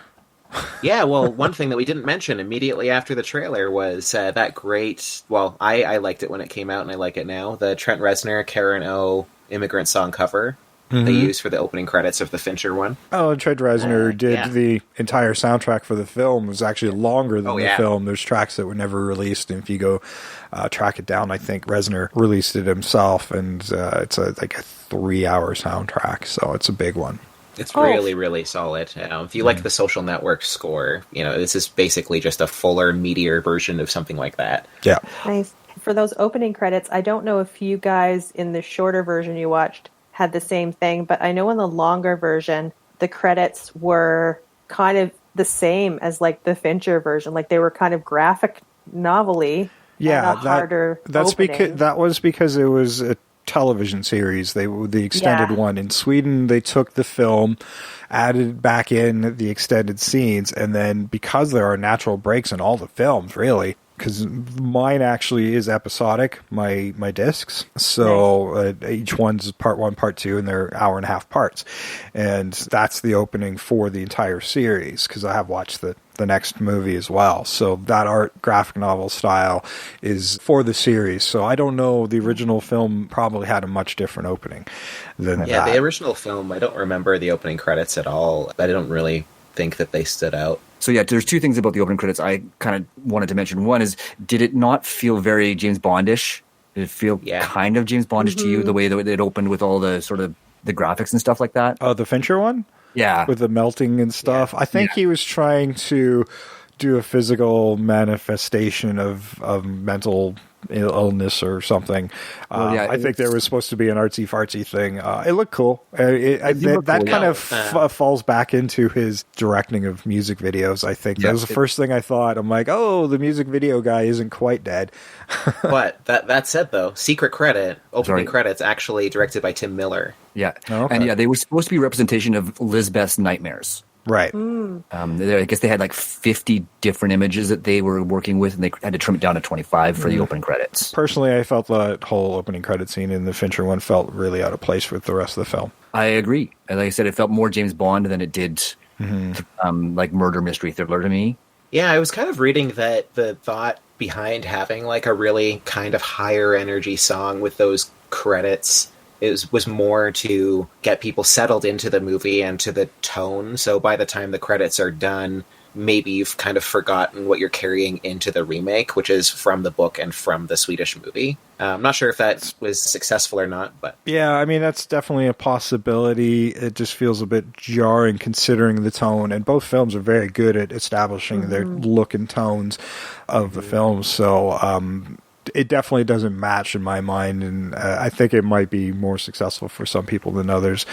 S7: Yeah, well, one thing that we didn't mention immediately after the trailer was that great, well, I liked it when it came out and I like it now, the Trent Reznor, Karen O immigrant song cover they used for the opening credits of the Fincher one.
S4: Oh, Trent Reznor did the entire soundtrack for the film. It was actually longer than the film. There's tracks that were never released, and if you go track it down, I think Reznor released it himself, and it's like a 3-hour soundtrack, so it's a big one.
S7: It's really, really solid. If you like the Social Network score, this is basically just a fuller, meatier version of something like that.
S4: Yeah.
S6: Nice. For those opening credits, I don't know if you guys in the shorter version you watched had the same thing, but I know in the longer version, the credits were kind of the same as like the Fincher version. Like they were kind of graphic novel-y.
S4: Yeah,
S6: harder.
S4: That's because it was a television series. The extended one in Sweden. They took the film, added back in the extended scenes, and then because there are natural breaks in all the films, really. Because mine actually is episodic, my discs. So each one's part 1, part 2, and they're hour-and-a-half parts. And that's the opening for the entire series, because I have watched the next movie as well. So that art graphic novel style is for the series. So I don't know, the original film probably had a much different opening than that.
S7: Yeah, the original film, I don't remember the opening credits at all. I don't really think that they stood out.
S5: So yeah, there's two things about the opening credits I kind of wanted to mention. One is, did it not feel very James Bondish? Did it feel kind of James Bondish to you, the way that it opened with all the sort of the graphics and stuff like that?
S4: Oh, the Fincher one?
S5: Yeah.
S4: With the melting and stuff. I think he was trying to do a physical manifestation of mental illness or something. I think there was supposed to be an artsy-fartsy thing. It looked cool. That kind of falls back into his directing of music videos, I think. That was the first thing I thought. I'm like, oh, the music video guy isn't quite dead.
S7: But that said, though, secret credit, opening credits, actually directed by Tim Miller.
S5: Yeah. Oh, okay. And they were supposed to be a representation of Lisbeth's nightmares.
S4: Right.
S5: I guess they had like 50 different images that they were working with, and they had to trim it down to 25 for the opening credits.
S4: Personally, I felt the whole opening credit scene in the Fincher one felt really out of place with the rest of the film.
S5: I agree. And like I said, it felt more James Bond than it did like murder mystery thriller to me.
S7: Yeah, I was kind of reading that the thought behind having like a really kind of higher energy song with those credits was more to get people settled into the movie and to the tone. So by the time the credits are done, maybe you've kind of forgotten what you're carrying into the remake, which is from the book and from the Swedish movie. I'm not sure if that was successful or not, but...
S4: Yeah, I mean, that's definitely a possibility. It just feels a bit jarring considering the tone, and both films are very good at establishing their look and tones of the films, so... it definitely doesn't match in my mind, and I think it might be more successful for some people than others,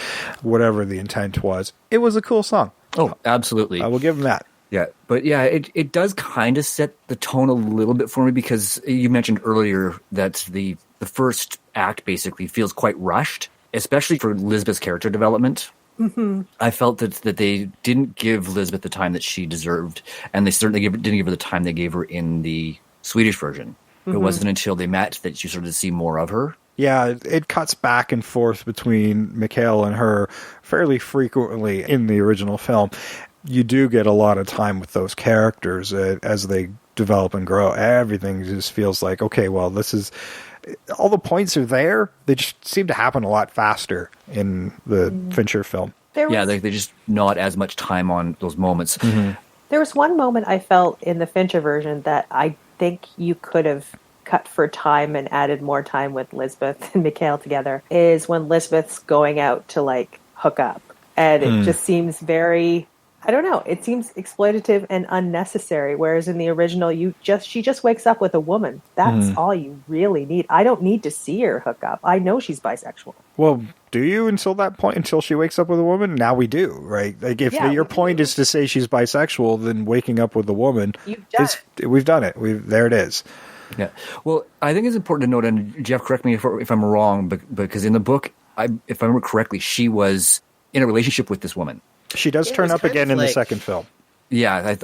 S4: whatever the intent was. It was a cool song.
S5: Oh, absolutely.
S4: I will give them that.
S5: Yeah, but yeah, it does kind of set the tone a little bit for me, because you mentioned earlier that the first act basically feels quite rushed, especially for Lisbeth's character development.
S6: Mm-hmm.
S5: I felt that they didn't give Lisbeth the time that she deserved, and they certainly didn't give her the time they gave her in the Swedish version. It wasn't until they met that you started to see more of her.
S4: Yeah, it cuts back and forth between Mikael and her fairly frequently in the original film. You do get a lot of time with those characters as they develop and grow. Everything just feels like, okay, well, this is... all the points are there. They just seem to happen a lot faster in the Fincher film.
S5: They just not as much time on those moments.
S6: There was one moment I felt in the Fincher version that I think you could have cut for time and added more time with Lisbeth and Mikael together, is when Lisbeth's going out to like hook up. And it just seems very, I don't know, it seems exploitative and unnecessary. Whereas in the original, she just wakes up with a woman. That's all you really need. I don't need to see her hook up. I know she's bisexual.
S4: Well, do you until that point, until she wakes up with a woman? Now we do, right? Like if your point is to say she's bisexual, then waking up with a woman, we've done it. There it is.
S5: Yeah. Well, I think it's important to note, and Jeff, correct me if I'm wrong, because in the book, if I remember correctly, she was in a relationship with this woman.
S4: She does turn up again in the second film.
S5: Yeah,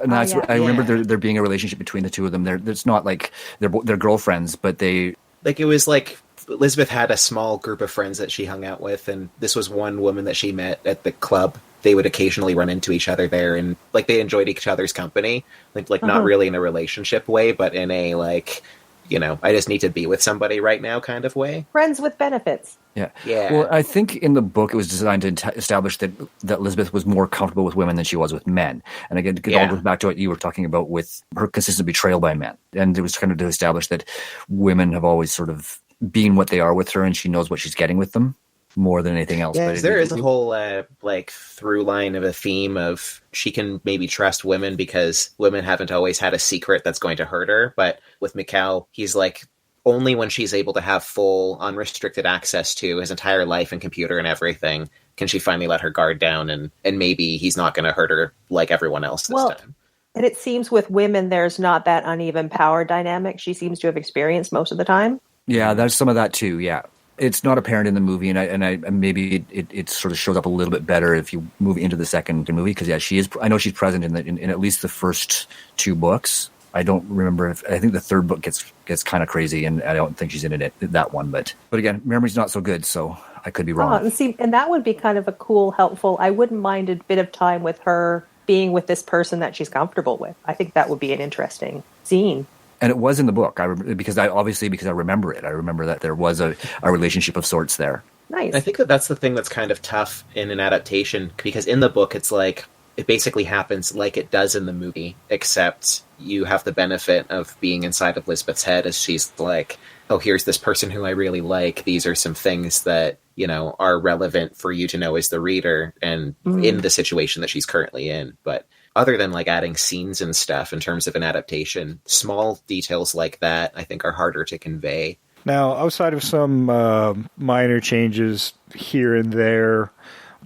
S5: I remember there being a relationship between the two of them. It's not like they're girlfriends, but they...
S7: Like, it was like Elizabeth had a small group of friends that she hung out with, and this was one woman that she met at the club. They would occasionally run into each other there, and like they enjoyed each other's company. Like not really in a relationship way, but in a like, you know, I just need to be with somebody right now kind of way.
S6: Friends with benefits.
S5: Yeah.
S7: Yeah.
S5: Well, I think in the book it was designed to establish that Elizabeth was more comfortable with women than she was with men. And again, it all goes back to what you were talking about with her consistent betrayal by men. And it was kind of to establish that women have always sort of been what they are with her, and she knows what she's getting with them more than anything else.
S7: Yeah, there is a whole like through line of a theme of she can maybe trust women because women haven't always had a secret that's going to hurt her. But with Mikael, he's like, only when she's able to have full unrestricted access to his entire life and computer and everything can she finally let her guard down, and maybe he's not going to hurt her like everyone else this time.
S6: And it seems with women there's not that uneven power dynamic she seems to have experienced most of the time.
S5: Yeah, there's some of that too, yeah. It's not apparent in the movie, and maybe it sort of shows up a little bit better if you move into the second movie, because she is. I know she's present in at least the first two books. I don't remember I think the third book gets kind of crazy, and I don't think she's in it that one. But again, memory's not so good, so I could be wrong.
S6: And that would be kind of a cool, helpful. I wouldn't mind a bit of time with her being with this person that she's comfortable with. I think that would be an interesting scene.
S5: And it was in the book, because I remember it. I remember that there was a relationship of sorts there.
S6: Nice.
S7: I think that's the thing that's kind of tough in an adaptation, because in the book it's like it basically happens like it does in the movie, except you have the benefit of being inside of Lisbeth's head as she's like, oh, here's this person who I really like. These are some things that, you know, are relevant for you to know as the reader and in the situation that she's currently in. But other than like adding scenes and stuff in terms of an adaptation, small details like that I think are harder to convey.
S4: Now, outside of some minor changes here and there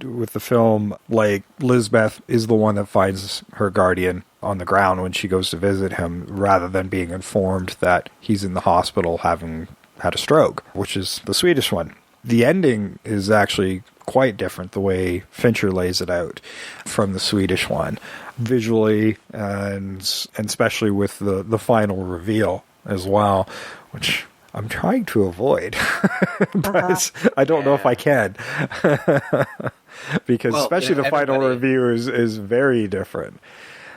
S4: with the film, like Lisbeth is the one that finds her guardian on the ground when she goes to visit him, rather than being informed that he's in the hospital having had a stroke, which is the Swedish one. the ending is actually quite different the way Fincher lays it out from the Swedish one, visually and especially with the final reveal as well, which I'm trying to avoid, but I don't know if I can. Because especially the final review is very different.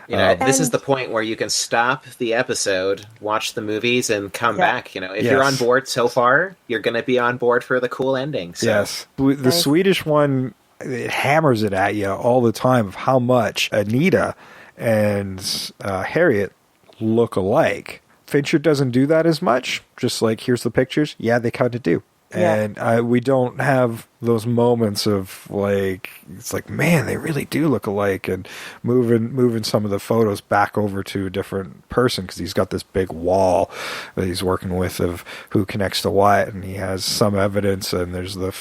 S7: This is the point where you can stop the episode, watch the movies, and come back. If you're on board so far, you're going to be on board for the cool ending. So.
S4: Yes. The Swedish one, it hammers it at you all the time of how much Anita and Harriet look alike. Fincher doesn't do that as much. Just like, here's the pictures. Yeah, they kind of do. And we don't have those moments of like, it's like, man, they really do look alike, and moving some of the photos back over to a different person because he's got this big wall that he's working with of who connects to what, and he has some evidence, and there's the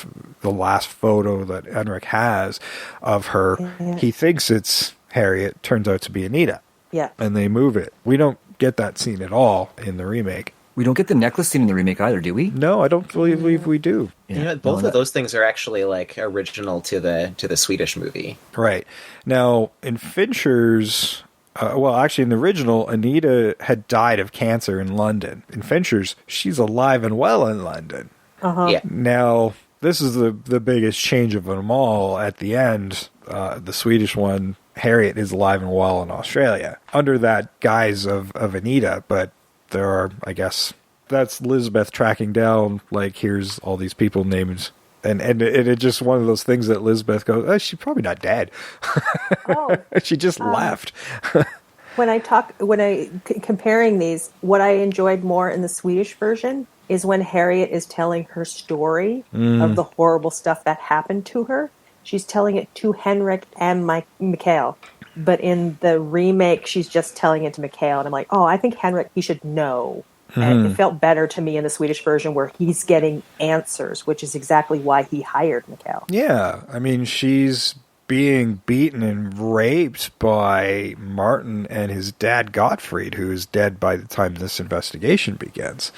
S4: last photo that Henrik has of her. Yeah. He thinks it's Harriet, turns out to be Anita.
S6: Yeah.
S4: And they move it. We don't get that scene at all in the remake.
S5: We don't get the necklace scene in the remake either, do we?
S4: No, I don't believe we do.
S7: Yeah. Both of those things are actually like original to the Swedish movie.
S4: Right. Now, in Fincher's, actually in the original, Anita had died of cancer in London. In Fincher's, she's alive and well in London.
S7: Yeah.
S4: Now, this is the biggest change of them all at the end. The Swedish one, Harriet is alive and well in Australia under that guise of Anita, but there are, I guess, that's Lisbeth tracking down, like, here's all these people named, and it's just one of those things that Lisbeth goes, oh, she's probably not dead. She just left.
S6: Comparing these, what I enjoyed more in the Swedish version is when Harriet is telling her story of the horrible stuff that happened to her. She's telling it to Henrik and Mikael. But in the remake, she's just telling it to Mikael. And I'm like, oh, I think Henrik, he should know. Mm-hmm. And it felt better to me in the Swedish version where he's getting answers, which is exactly why he hired Mikael.
S4: Yeah. I mean, she's being beaten and raped by Martin and his dad, Gottfried, who is dead by the time this investigation begins.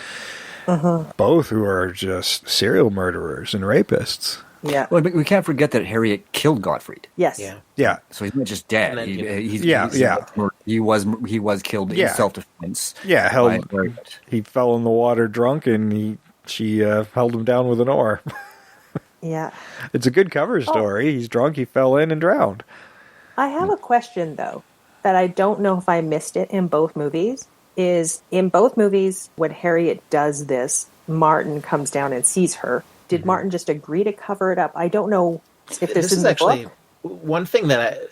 S4: Both who are just serial murderers and rapists.
S6: Yeah.
S5: Well, but we can't forget that Harriet killed Gottfried.
S6: Yes.
S4: Yeah.
S5: So he's not just dead.
S7: Then,
S5: He was killed in self-defense.
S4: Yeah. He fell in the water drunk, and she held him down with an oar.
S6: Yeah.
S4: It's a good cover story. He's drunk. He fell in and drowned.
S6: I have a question though that I don't know if I missed it in both movies. Is in both movies when Harriet does this, Martin comes down and sees her. Did Martin just agree to cover it up? I don't know if this is actually book.
S7: One thing that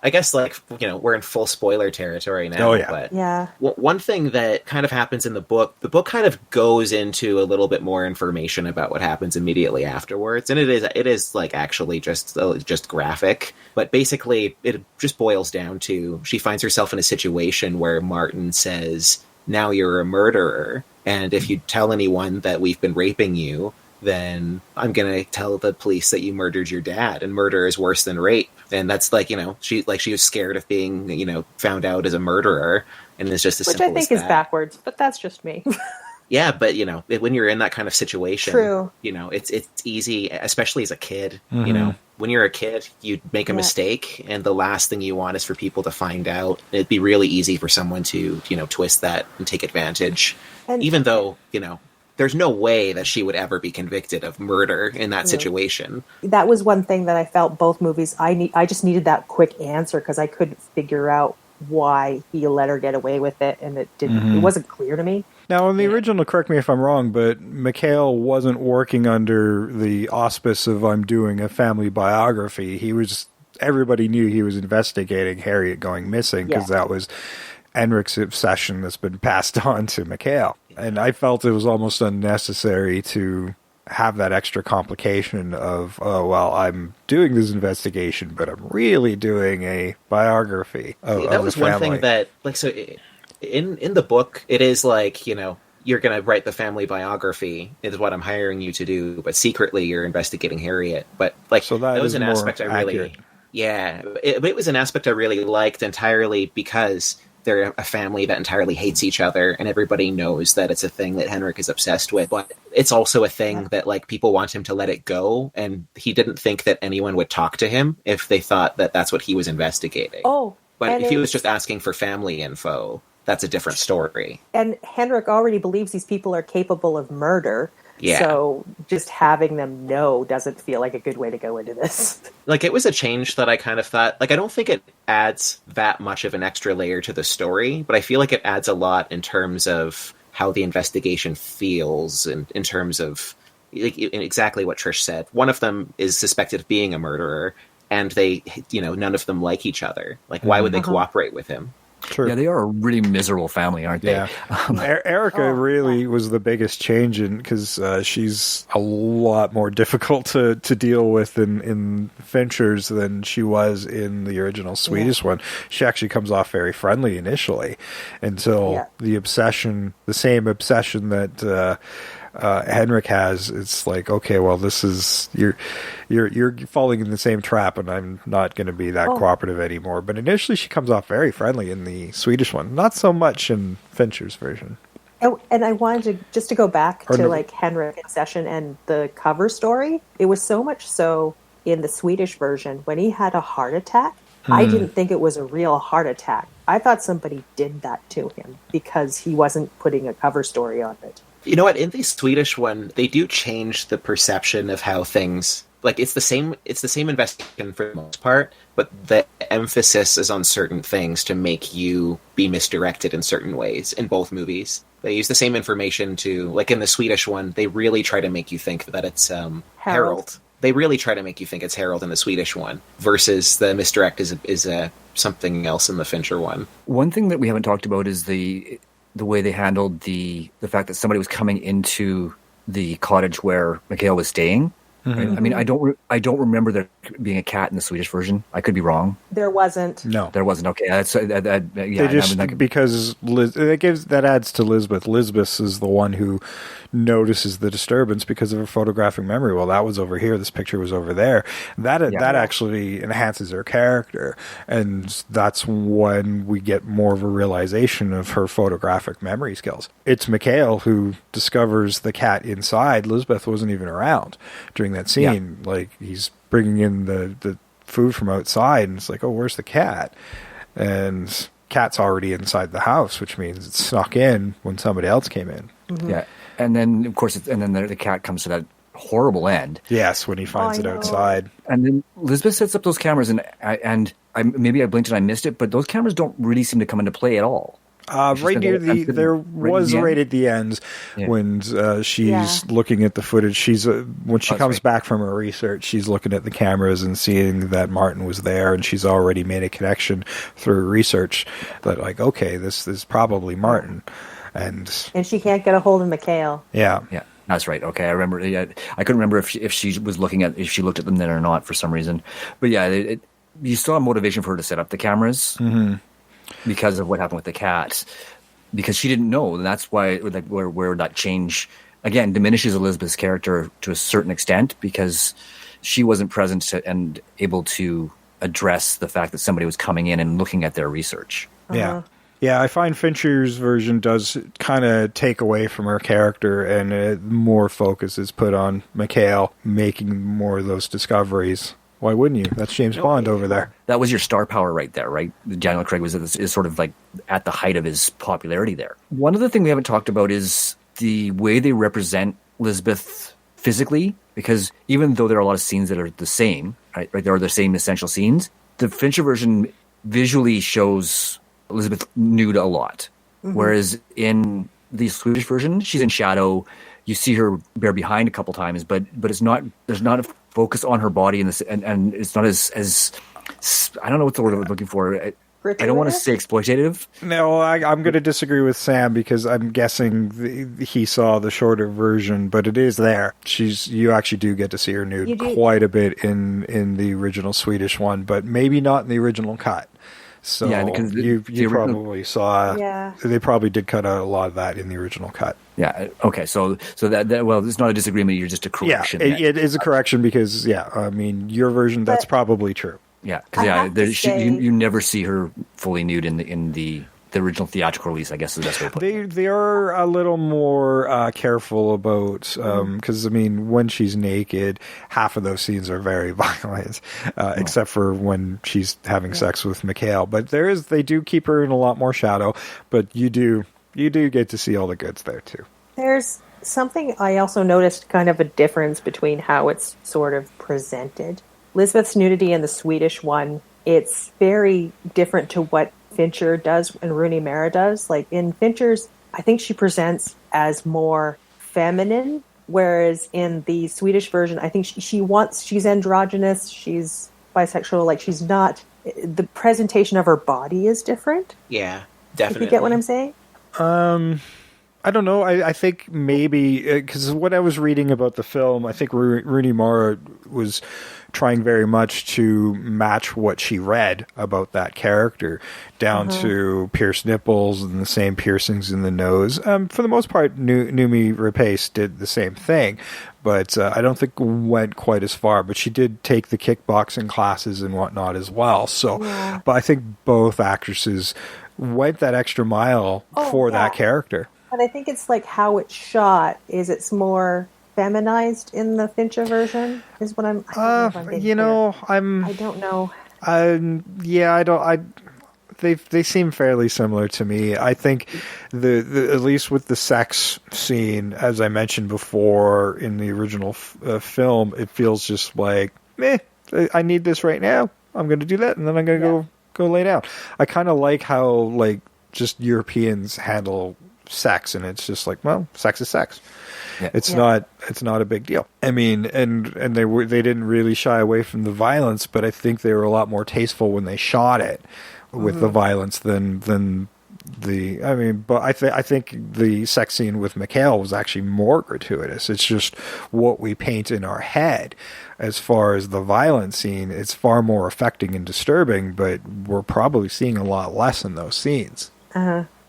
S7: I guess, like, we're in full spoiler territory now.
S4: Oh, yeah.
S7: But one thing that kind of happens in the book kind of goes into a little bit more information about what happens immediately afterwards. And it is like actually just graphic. But basically it just boils down to she finds herself in a situation where Martin says, now you're a murderer. And if you tell anyone that we've been raping you, then I'm going to tell the police that you murdered your dad, and murder is worse than rape. And that's like, she was scared of being, found out as a murderer. And it's just as simple as that.
S6: Which I think is backwards, but that's just me.
S7: Yeah. But when you're in that kind of situation,
S6: true.
S7: It's easy, especially as a kid, when you're a kid, you make a mistake, and the last thing you want is for people to find out. It'd be really easy for someone to, twist that and take advantage, even though, there's no way that she would ever be convicted of murder in that situation. That
S6: was one thing that I felt both movies. I just needed that quick answer because I couldn't figure out why he let her get away with it, and it didn't. It wasn't clear to me.
S4: Now, in the original, correct me if I'm wrong, but Mikael wasn't working under the auspice of I'm doing a family biography. Everybody knew he was investigating Harriet going missing because that was Henrik's obsession that's been passed on to Mikael. And I felt it was almost unnecessary to have that extra complication of, oh, well, I'm doing this investigation, but I'm really doing a biography of
S7: that was
S4: the family.
S7: One thing that, like, so in the book, it is like, you're going to write the family biography is what I'm hiring you to do, but secretly you're investigating Harriet. But like, so that was an aspect I really, it was an aspect I really liked entirely because they're a family that entirely hates each other, and everybody knows that it's a thing that Henrik is obsessed with. But it's also a thing that like people want him to let it go, and he didn't think that anyone would talk to him if they thought that that's what he was investigating.
S6: Oh,
S7: but if he was just asking for family info, that's a different story.
S6: And Henrik already believes these people are capable of murder.
S7: Yeah.
S6: So just having them know doesn't feel like a good way to go into this.
S7: Like, it was a change that I kind of thought, like, I don't think it adds that much of an extra layer to the story, but I feel like it adds a lot in terms of how the investigation feels, and in terms of like exactly what Trish said. One of them is suspected of being a murderer, and they, none of them like each other. Like, why would they cooperate with him?
S4: True.
S5: Yeah, they are a really miserable family, aren't they?
S4: Yeah. Erica really was the biggest change because she's a lot more difficult to deal with in Fincher's than she was in the original Swedish one. She actually comes off very friendly initially until the same obsession that Henrik has. It's like, okay, well, this is you're falling in the same trap, and I'm not going to be that cooperative anymore. But initially, she comes off very friendly in the Swedish one, not so much in Fincher's version.
S6: Oh, and I wanted to go back to like Henrik obsession and the cover story. It was so much so in the Swedish version when he had a heart attack. I didn't think it was a real heart attack. I thought somebody did that to him because he wasn't putting a cover story on it.
S7: You know what? In the Swedish one, they do change the perception of how things. Like, it's the same investigation for the most part, but the emphasis is on certain things to make you be misdirected in certain ways in both movies. They use the same information to, like in the Swedish one, they really try to make you think that it's Harold. They really try to make you think it's Harold in the Swedish one, versus the misdirect is something else in the Fincher one.
S5: One thing that we haven't talked about is the way they handled the fact that somebody was coming into the cottage where Mikhail was staying. Mm-hmm. Right? I mean, I don't remember there being a cat in the Swedish version. I could be wrong.
S6: There wasn't.
S5: No, there wasn't. Okay, that's yeah.
S4: They just, because that adds to Lisbeth. Lisbeth is the one who notices the disturbance because of her photographic memory. Well, that was over here. This picture was over there. That actually enhances her character, and that's when we get more of a realization of her photographic memory skills. It's Mikhail who discovers the cat inside. Lisbeth wasn't even around during that scene. Yeah. Like, he's bringing in the food from outside, and it's like, oh, where's the cat? And cat's already inside the house, which means it snuck in when somebody else came in.
S5: Mm-hmm. Yeah. And then, of course, the cat comes to that horrible end.
S4: Yes, when he finds it outside.
S5: And then Lisbeth sets up those cameras, and maybe I blinked and I missed it, but those cameras don't really seem to come into play at all.
S4: Right near right at the end when she's looking at the footage. When she comes back from her research, she's looking at the cameras and seeing that Martin was there, and she's already made a connection through research that, like, okay, this is probably Martin. And
S6: she can't get a hold of Mikhail.
S4: Yeah.
S5: That's right. Okay, I remember. Yeah, I couldn't remember if she looked at them then or not for some reason. But yeah, you still have motivation for her to set up the cameras because of what happened with the cat. Because she didn't know, and that's why where that change again diminishes Elizabeth's character to a certain extent, because she wasn't present and able to address the fact that somebody was coming in and looking at their research.
S4: Yeah. Yeah, I find Fincher's version does kind of take away from her character, and more focus is put on Mikhail making more of those discoveries. Why wouldn't you? That's James Bond over there.
S5: That was your star power right there, right? Daniel Craig is sort of like at the height of his popularity there. One other thing we haven't talked about is the way they represent Lisbeth physically, because even though there are a lot of scenes that are the same, right, there are the same essential scenes, the Fincher version visually shows Elizabeth nude a lot, whereas in the Swedish version, she's in shadow. You see her bare behind a couple times, but it's not. There's not a focus on her body, and it's not as I don't know what the word I'm looking for. I don't want to say exploitative.
S4: No, I'm going to disagree with Sam, because I'm guessing he saw the shorter version, but it is there. You actually do get to see her nude quite a bit in the original Swedish one, but maybe not in the original cut. So
S5: yeah, because
S4: you probably saw. Yeah. They probably did cut out a lot of that in the original cut.
S5: Yeah. Okay. So that well, it's not a disagreement. You're just a correction.
S4: Yeah, it is a correction because I mean, your version, that's probably true.
S5: Yeah, because you never see her fully nude in the the original theatrical release, I guess is the best way to put it.
S4: They are a little more careful about, because, I mean, when she's naked, half of those scenes are very violent, except for when she's having sex with Mikhail. But they do keep her in a lot more shadow, but you do get to see all the goods there, too.
S6: There's something I also noticed, kind of a difference between how it's sort of presented. Lisbeth's nudity in the Swedish one, it's very different to what Fincher does and Rooney Mara does. Like in Fincher's, I think she presents as more feminine, whereas in the Swedish version, I think she's androgynous, she's bisexual, like she's not, the presentation of her body is different.
S7: Yeah, definitely.
S6: If you get what I'm saying?
S4: I don't know. I think maybe, because when I was reading about the film, I think Rooney Mara was trying very much to match what she read about that character, down to pierced nipples and the same piercings in the nose. For the most part, Noomi Rapace did the same thing, but I don't think went quite as far. But she did take the kickboxing classes and whatnot as well. So, but I think both actresses went that extra mile for that character.
S6: But I think it's like how it's shot. It's more feminized in the Fincher version. Is what I'm. I don't know. They seem fairly similar to me. I think the at least with the sex scene, as I mentioned before in the original film, it feels just like, I need this right now. I'm going to do that, and then I'm going to go lay down. I kind of like how just Europeans handle sex, and it's just like, well, sex is sex. Yeah. It's not a big deal. I mean, and they didn't really shy away from the violence, but I think they were a lot more tasteful when they shot it with the violence than the. I mean, but I think the sex scene with Mikhail was actually more gratuitous. It's just what we paint in our head. As far as the violent scene, it's far more affecting and disturbing, but we're probably seeing a lot less in those scenes.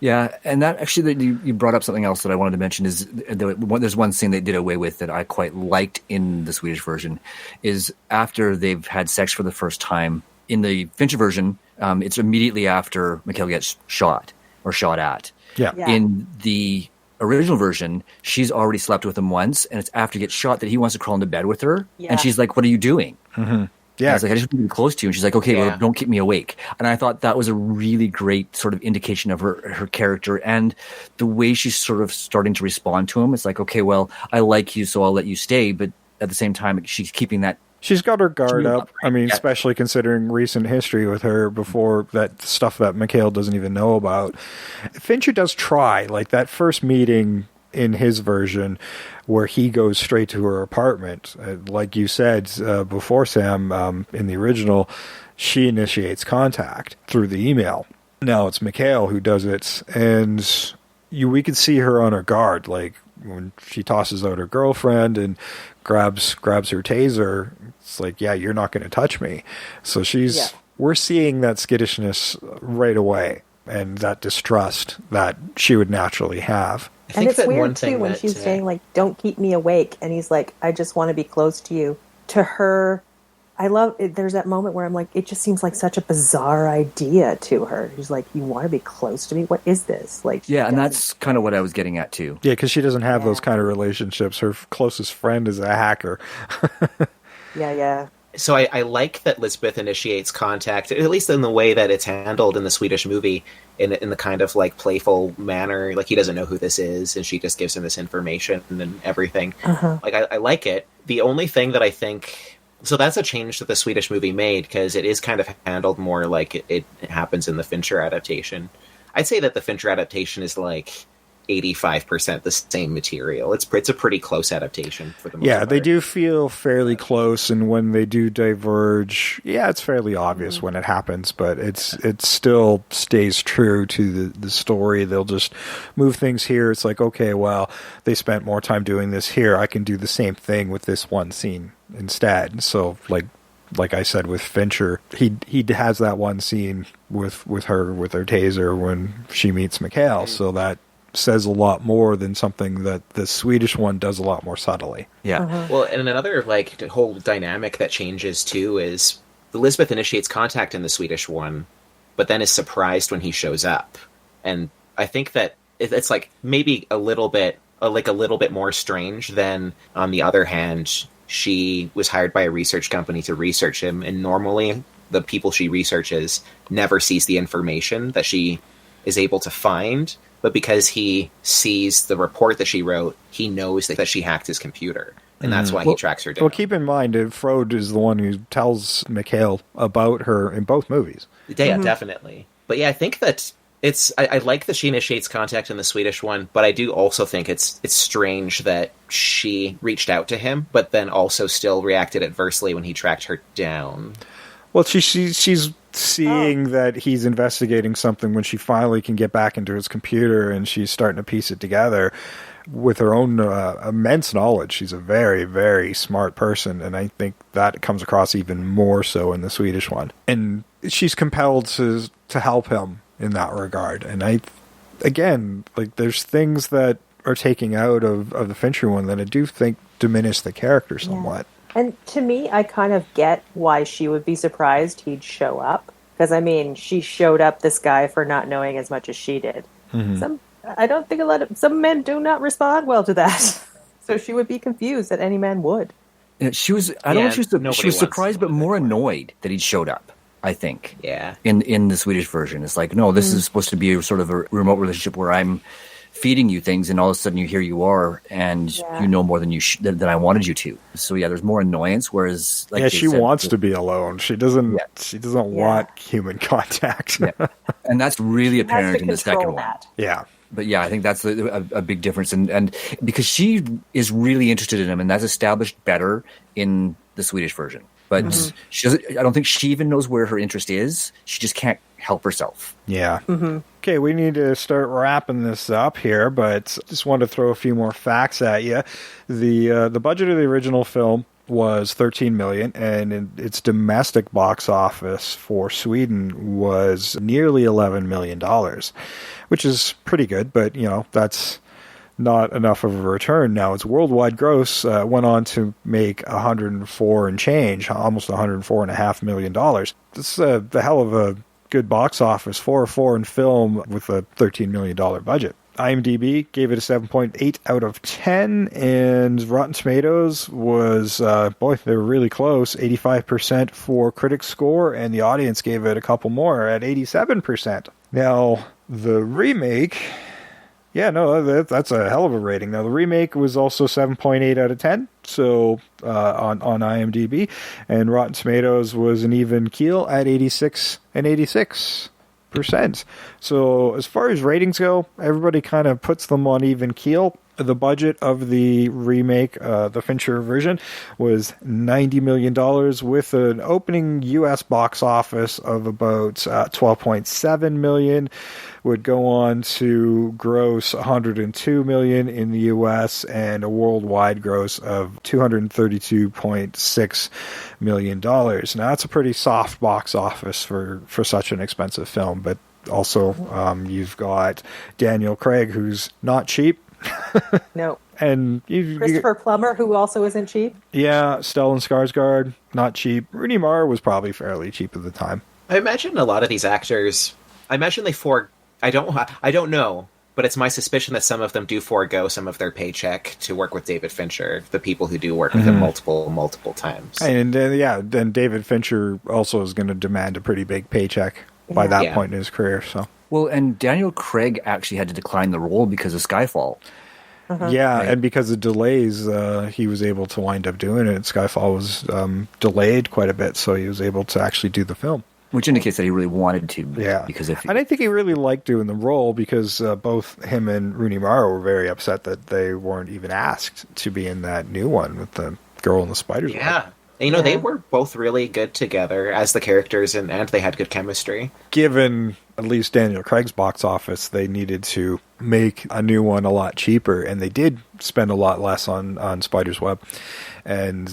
S5: Yeah, and that actually, you brought up something else that I wanted to mention is there's one scene they did away with that I quite liked in the Swedish version, is after they've had sex for the first time. In the Fincher version, it's immediately after Mikhail gets shot or shot at.
S4: Yeah.
S5: In the original version, she's already slept with him once, and it's after he gets shot that he wants to crawl into bed with her, and she's like, "What are you doing?"
S4: Mm-hmm.
S5: Yeah, I was like, I just want to be close to you. And she's like, okay, well, don't keep me awake. And I thought that was a really great sort of indication of her character and the way she's sort of starting to respond to him. It's like, okay, well, I like you, so I'll let you stay. But at the same time, she's keeping that.
S4: She's got her guard up. Right? I mean, especially considering recent history with her before that stuff that Mikhail doesn't even know about. Fincher does try, like that first meeting in his version where he goes straight to her apartment. Like you said before, Sam, in the original, she initiates contact through the email. Now it's Mikhail who does it, and we could see her on her guard, like when she tosses out her girlfriend and grabs her taser. It's like, yeah, you're not going to touch me. So we're seeing that skittishness right away and that distrust that she would naturally have.
S6: And it's weird, too, when she's saying, like, don't keep me awake. And he's like, I just want to be close to you. To her, I love it. There's that moment where I'm like, it just seems like such a bizarre idea to her. She's like, you want to be close to me? What is this? Like,
S5: yeah, and that's kind of what I was getting at, too.
S4: Yeah, because she doesn't have those kind of relationships. Her closest friend is a hacker.
S6: Yeah.
S7: So I like that Lisbeth initiates contact, at least in the way that it's handled in the Swedish movie, in the kind of like playful manner. Like he doesn't know who this is, and she just gives him this information and everything. Like I like it. The only thing that I think, so that's a change that the Swedish movie made, because it is kind of handled more like it happens in the Fincher adaptation. I'd say that the Fincher adaptation is like 85% the same material. It's a pretty close adaptation for the most part.
S4: They do feel fairly close, and when they do diverge, it's fairly obvious when it happens, but it still stays true to the story. They'll just move things here. It's like, okay, well, they spent more time doing this here. I can do the same thing with this one scene instead. So, like I said with Fincher, he has that one scene with her taser when she meets Mikhail, so that says a lot more than something that the Swedish one does a lot more subtly.
S5: Yeah.
S7: Well, and another whole dynamic that changes too is Elizabeth initiates contact in the Swedish one, but then is surprised when he shows up. And I think that it's like maybe a little bit more strange than, on the other hand, she was hired by a research company to research him, and normally the people she researches never sees the information that she is able to find, but because he sees the report that she wrote, he knows that she hacked his computer, and that's why he tracks her down.
S4: Well, keep in mind, Frode is the one who tells Mikhail about her in both movies.
S7: Yeah, definitely. But yeah, I think that I like that she initiates contact in the Swedish one, but I do also think it's strange that she reached out to him, but then also still reacted adversely when he tracked her down.
S4: Well, she's seeing that he's investigating something when she finally can get back into his computer, and she's starting to piece it together with her own immense knowledge. She's a very, very smart person, and I think that comes across even more so in the Swedish one. And she's compelled to help him in that regard. And there's things that are taking out of the Fincher one that I do think diminish the character somewhat.
S6: And to me, I kind of get why she would be surprised he'd show up. Because, I mean, she showed up this guy for not knowing as much as she did.
S4: Mm-hmm.
S6: I don't think some men do not respond well to that. So she would be confused that any man would.
S5: She was surprised, but more annoyed that he'd showed up, I think.
S7: Yeah.
S5: In the Swedish version. It's like, no, this is supposed to be sort of a remote relationship where I'm feeding you things, and all of a sudden here you are, and you know more than than I wanted you to. So yeah, there's more annoyance. Whereas, like,
S4: she wants to be alone. She doesn't. She doesn't want human contact.
S5: And that's really apparent in the second one.
S4: Yeah.
S5: But yeah, I think that's a big difference, and because she is really interested in him, and that's established better in the Swedish version. But she doesn't. I don't think she even knows where her interest is. She just can't help herself.
S4: Yeah. Okay, we need to start wrapping this up here, but just wanted to throw a few more facts at you. The budget of the original film was $13 million, and its domestic box office for Sweden was nearly $11 million, which is pretty good, but that's not enough of a return. Now, its worldwide gross went on to make 104 and change, almost $104.5 million. This is a hell of a good box office for a foreign film with a $13 million budget. IMDb gave it a 7.8 out of 10, and Rotten Tomatoes was, they were really close, 85% for critic score, and the audience gave it a couple more at 87%. Now, the remake... Yeah, no, that's a hell of a rating. Now, the remake was also 7.8 out of 10, so on IMDb, and Rotten Tomatoes was an even keel at 86 and 86%. So as far as ratings go, everybody kind of puts them on even keel. The budget of the remake, the Fincher version, was $90 million with an opening U.S. box office of about $12.7 million. Would go on to gross $102 million in the U.S. and a worldwide gross of $232.6 million. Now, that's a pretty soft box office for such an expensive film, but also you've got Daniel Craig, who's not cheap.
S6: No.
S4: And
S6: Christopher Plummer, who also isn't cheap.
S4: Yeah, Stellan Skarsgård, not cheap. Rooney Mara was probably fairly cheap at the time.
S7: I imagine a lot of these actors, I don't know, but it's my suspicion that some of them do forego some of their paycheck to work with David Fincher, the people who do work with him multiple times.
S4: And then David Fincher also is going to demand a pretty big paycheck by that point in his career. So.
S5: Well, and Daniel Craig actually had to decline the role because of Skyfall.
S4: Yeah, right. And because of delays, he was able to wind up doing it. Skyfall was delayed quite a bit, so he was able to actually do the film.
S5: Which indicates that he really wanted to.
S4: Yeah.
S5: And
S4: I think he really liked doing the role because both him and Rooney Mara were very upset that they weren't even asked to be in that new one with the girl in the spider's web.
S7: Yeah. And, they were both really good together as the characters, and they had good chemistry.
S4: Given at least Daniel Craig's box office, they needed to make a new one a lot cheaper, and they did spend a lot less on Spider's Web. And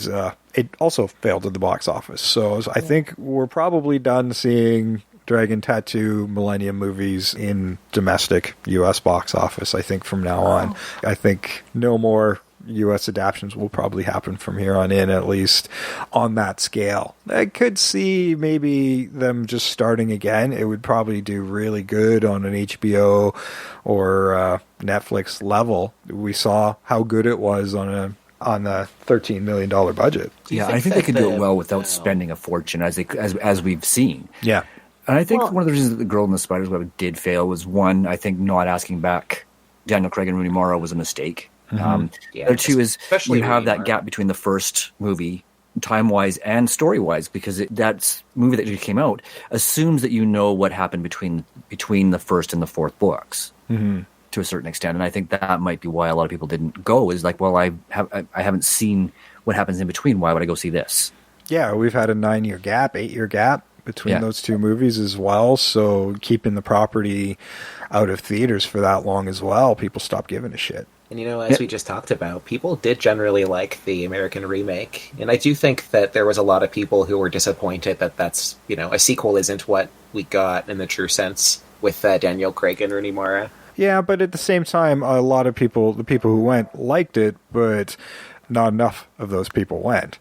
S4: it also failed at the box office. So I think we're probably done seeing Dragon Tattoo Millennium movies in domestic U.S. box office, I think, from now on. I think no more U.S. adaptations will probably happen from here on in, at least on that scale. I could see maybe them just starting again. It would probably do really good on an HBO or Netflix level. We saw how good it was on a $13 million budget.
S5: Yeah, I think they could do it well without spending a fortune, as we've seen.
S4: Yeah.
S5: And I think one of the reasons that The Girl in the Spider's Web did fail was, one, I think not asking back Daniel Craig and Rooney Mara was a mistake. The other two is you have that gap between the first movie, time-wise and story-wise, because that movie that just came out assumes that you know what happened between the first and the fourth books to a certain extent. And I think that might be why a lot of people didn't go, is like, well, I haven't seen what happens in between. Why would I go see this?
S4: Yeah, we've had a 8-year gap between those two movies as well, so keeping the property out of theaters for that long as well, people stop giving a shit.
S7: And as we just talked about, people did generally like the American remake, and I do think that there was a lot of people who were disappointed that that's, a sequel isn't what we got in the true sense with Daniel Craig and Rooney Mara.
S4: Yeah, but at the same time, a lot of people, the people who went, liked it, but not enough of those people went.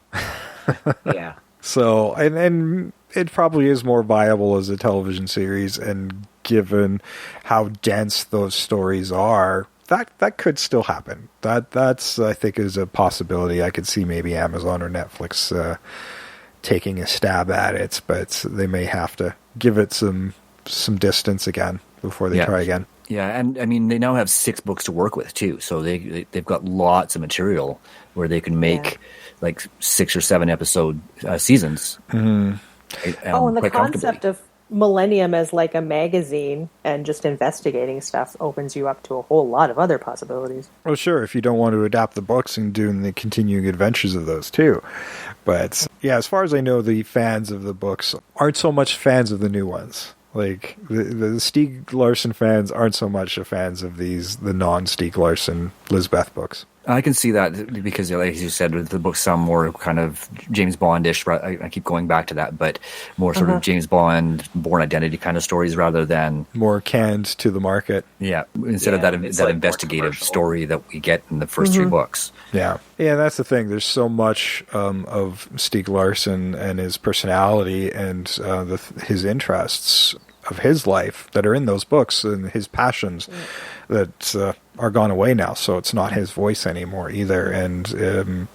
S7: Yeah.
S4: So, and it probably is more viable as a television series, and given how dense those stories are, that could still happen. That's I think is a possibility. I could see maybe Amazon or Netflix taking a stab at it, but they may have to give it some distance again before they try again.
S5: Yeah, and I mean, they now have 6 books to work with too, so they've got lots of material where they can make like 6 or 7 episode seasons.
S6: And the concept of Millennium as like a magazine and just investigating stuff opens you up to a whole lot of other possibilities.
S4: Well, sure, if you don't want to adapt the books and do the continuing adventures of those too. But yeah, as far as I know, the fans of the books aren't so much fans of the new ones. Like the Stieg Larsson fans aren't so much fans of the non-Stieg Larsson Lisbeth books.
S5: I can see that because, like you said, the books sound more kind of James Bond-ish. I keep going back to that, but more sort of James Bond, Bourne Identity kind of stories rather than
S4: more canned to the market.
S5: Yeah, instead of that like investigative story that we get in the first 3 books.
S4: Yeah, that's the thing. There's so much of Stieg Larsson and his personality and his interests of his life that are in those books and his passions that are gone away now. So it's not his voice anymore either. And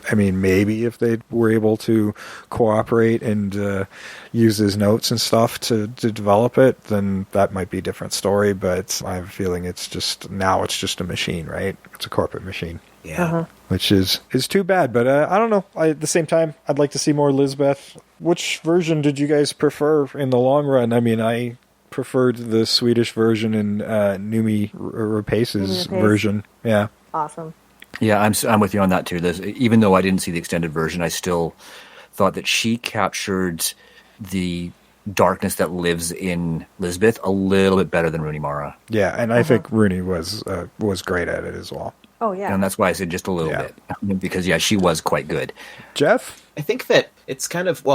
S4: I mean, maybe if they were able to cooperate and use his notes and stuff to develop it, then that might be a different story. But I have a feeling it's just a machine, right? It's a corporate machine.
S7: Yeah.
S4: Which is too bad. But I don't know. At the same time, I'd like to see more Lisbeth. Which version did you guys prefer in the long run? I mean, I preferred the Swedish version and Noomi Rapace's version. Yeah.
S6: Awesome.
S5: Yeah, I'm with you on that too. Even though I didn't see the extended version, I still thought that she captured the darkness that lives in Lisbeth a little bit better than Rooney Mara.
S4: Yeah, and I think Rooney was great at it as well.
S6: Oh, yeah.
S5: And that's why I said just a little bit. Because, she was quite good.
S4: Jeff?
S7: I think that it's kind of,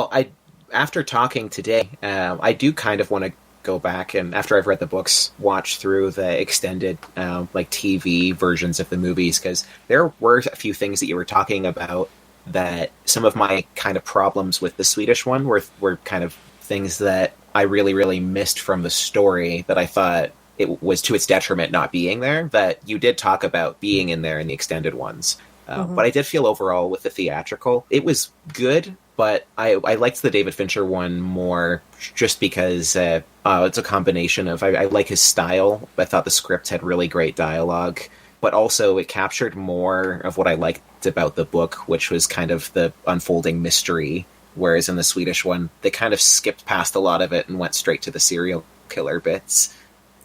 S7: after talking today, I do kind of want to go back and, after I've read the books, watch through the extended, TV versions of the movies, because there were a few things that you were talking about that some of my kind of problems with the Swedish one were kind of things that I really, really missed from the story that I thought it was to its detriment not being there, that you did talk about being in there in the extended ones. But I did feel overall with the theatrical, it was good, but I liked the David Fincher one more just because it's a combination of, I like his style. I thought the script had really great dialogue, but also it captured more of what I liked about the book, which was kind of the unfolding mystery. Whereas in the Swedish one, they kind of skipped past a lot of it and went straight to the serial killer bits.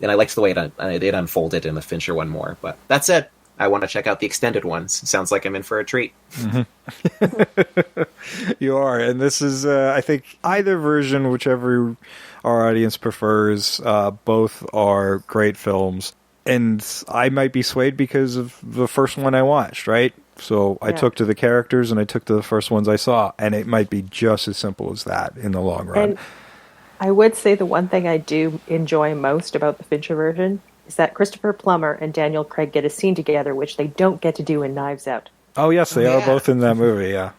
S7: And I liked the way it unfolded in the Fincher one more. But that's it. I want to check out the extended ones. Sounds like I'm in for a treat.
S4: Mm-hmm. You are. And this is, I think, either version, whichever our audience prefers, both are great films. And I might be swayed because of the first one I watched, right? So I took to the characters and I took to the first ones I saw. And it might be just as simple as that in the long run.
S6: And I would say the one thing I do enjoy most about the Fincher version is that Christopher Plummer and Daniel Craig get a scene together, which they don't get to do in Knives Out.
S4: Oh, yes, they are both in that movie, yeah.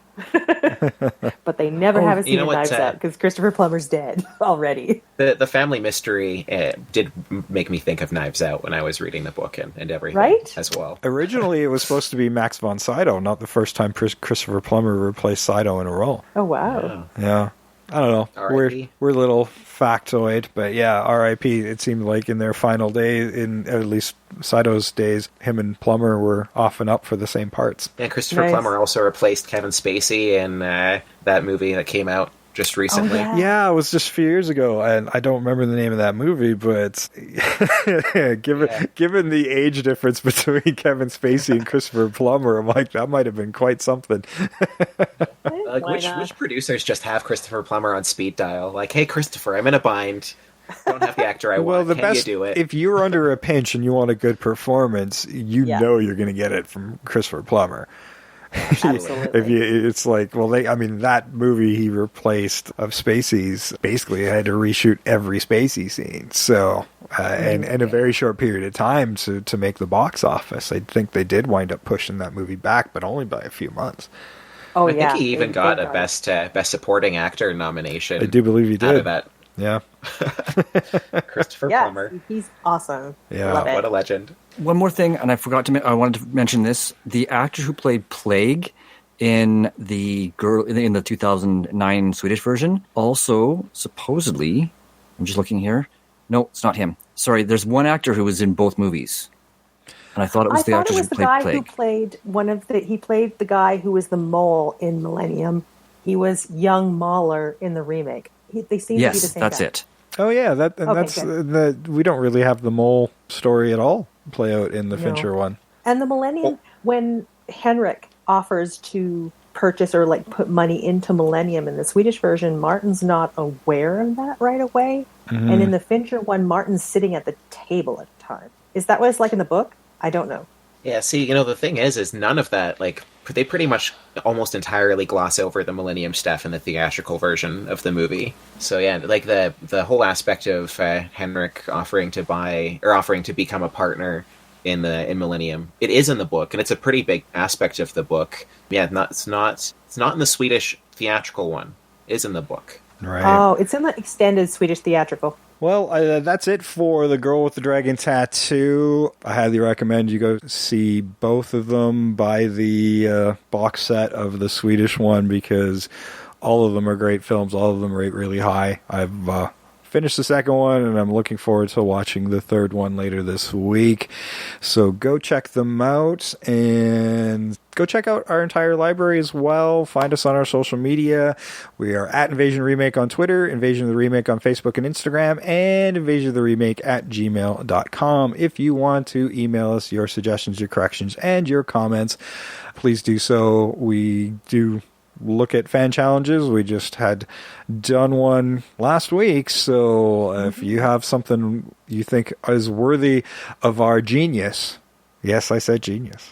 S6: But they never have a scene
S7: you know
S6: in
S7: what,
S6: Knives Out because Christopher Plummer's dead already.
S7: The family mystery did make me think of Knives Out when I was reading the book and everything,
S6: right?
S7: As well.
S4: Originally, it was supposed to be Max von Sydow, not the first time Christopher Plummer replaced Sydow in a role.
S6: Oh, wow.
S4: Yeah. I don't know.
S7: R.I.P.
S4: We're a little factoid, but yeah, R.I.P. It seemed like in their final days, in at least Sydow's days, him and Plummer were off and up for the same parts.
S7: Yeah, Christopher Plummer also replaced Kevin Spacey in that movie that came out just recently.
S6: Oh,
S4: yeah, it was just a few years ago, and I don't remember the name of that movie, but given the age difference between Kevin Spacey and Christopher Plummer, I'm like, that might have been quite something.
S7: Like, which producers just have Christopher Plummer on speed dial? Like, hey, Christopher, I'm in a bind. Don't have the actor I want. Can you do it?
S4: If you're under a pinch and you want a good performance, you know you're going to get it from Christopher Plummer.
S6: Absolutely.
S4: It's like, well, that movie he replaced of Spacey's basically had to reshoot every Spacey scene. So, in a very short period of time to make the box office. I think they did wind up pushing that movie back, but only by a few months.
S6: Oh,
S7: I think he even got a best supporting actor nomination.
S4: I do believe he did.
S7: Out of that.
S4: Yeah.
S7: Christopher Plummer.
S6: He's awesome.
S4: Yeah.
S6: Love it.
S7: What a legend.
S5: One more thing, and I forgot to. I wanted to mention this: the actor who played Plague in the 2009 Swedish version also supposedly. I'm just looking here. No, it's not him. Sorry, there's one actor who was in both movies, and I thought it was the actor who played Plague.
S6: Who played he played the guy who was the mole in Millennium. He was young Mahler in the remake. They seem to be the same
S5: that's
S6: guy.
S5: it.
S4: Oh yeah, we don't really have the mole story at all play out in the Fincher one.
S6: And the Millennium, when Henrik offers to purchase or put money into Millennium in the Swedish version, Martin's not aware of that right away.
S4: Mm-hmm.
S6: And in the Fincher one, Martin's sitting at the table at the time. Is that what it's like in the book? I don't know.
S7: Yeah, see, the thing is none of that, they pretty much almost entirely gloss over the Millennium stuff in the theatrical version of the movie. So yeah, the whole aspect of Henrik offering to become a partner in Millennium, it is in the book, and it's a pretty big aspect of the book. Yeah, it's not in the Swedish theatrical one. It is in the book.
S4: Right.
S6: Oh, it's in the extended Swedish theatrical.
S4: Well, that's it for The Girl with the Dragon Tattoo. I highly recommend you go see both of them. Buy the box set of the Swedish one because all of them are great films. All of them rate really high. I've finished the second one, and I'm looking forward to watching the third one later this week. So go check them out, and go check out our entire library as well. Find us on our social media. We are at Invasion Remake on Twitter, Invasion of the Remake on Facebook and Instagram, and invasionoftheremake@gmail.com. If you want to email us your suggestions, your corrections, and your comments, please do so. We do look at fan challenges. We just had done one last week, so if you have something you think is worthy of our genius, yes, I said genius,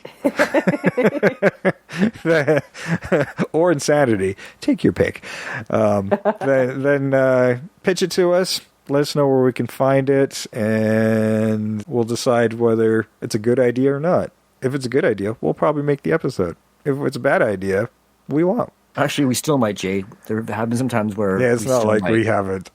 S4: or insanity, take your pick, then pitch it to us. Let us know where we can find it, and we'll decide whether it's a good idea or not. If it's a good idea, we'll probably make the episode. If it's a bad idea, we won't.
S5: Actually, we still might, Jay. There have been some times where...
S4: Yeah, it's not like we haven't.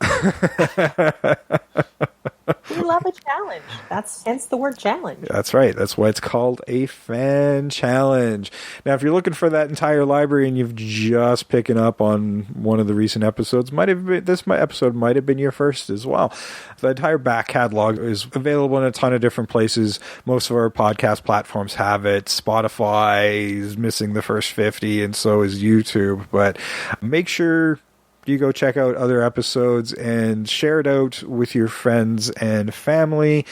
S6: We love a challenge. That's hence the word challenge.
S4: That's right. That's why it's called a fan challenge. Now, if you're looking for that entire library and you've just picking up on one of the recent episodes, this episode might have been your first as well. The entire back catalog is available in a ton of different places. Most of our podcast platforms have it. Spotify is missing the first 50, and so is YouTube. But make sure you go check out other episodes and share it out with your friends and family.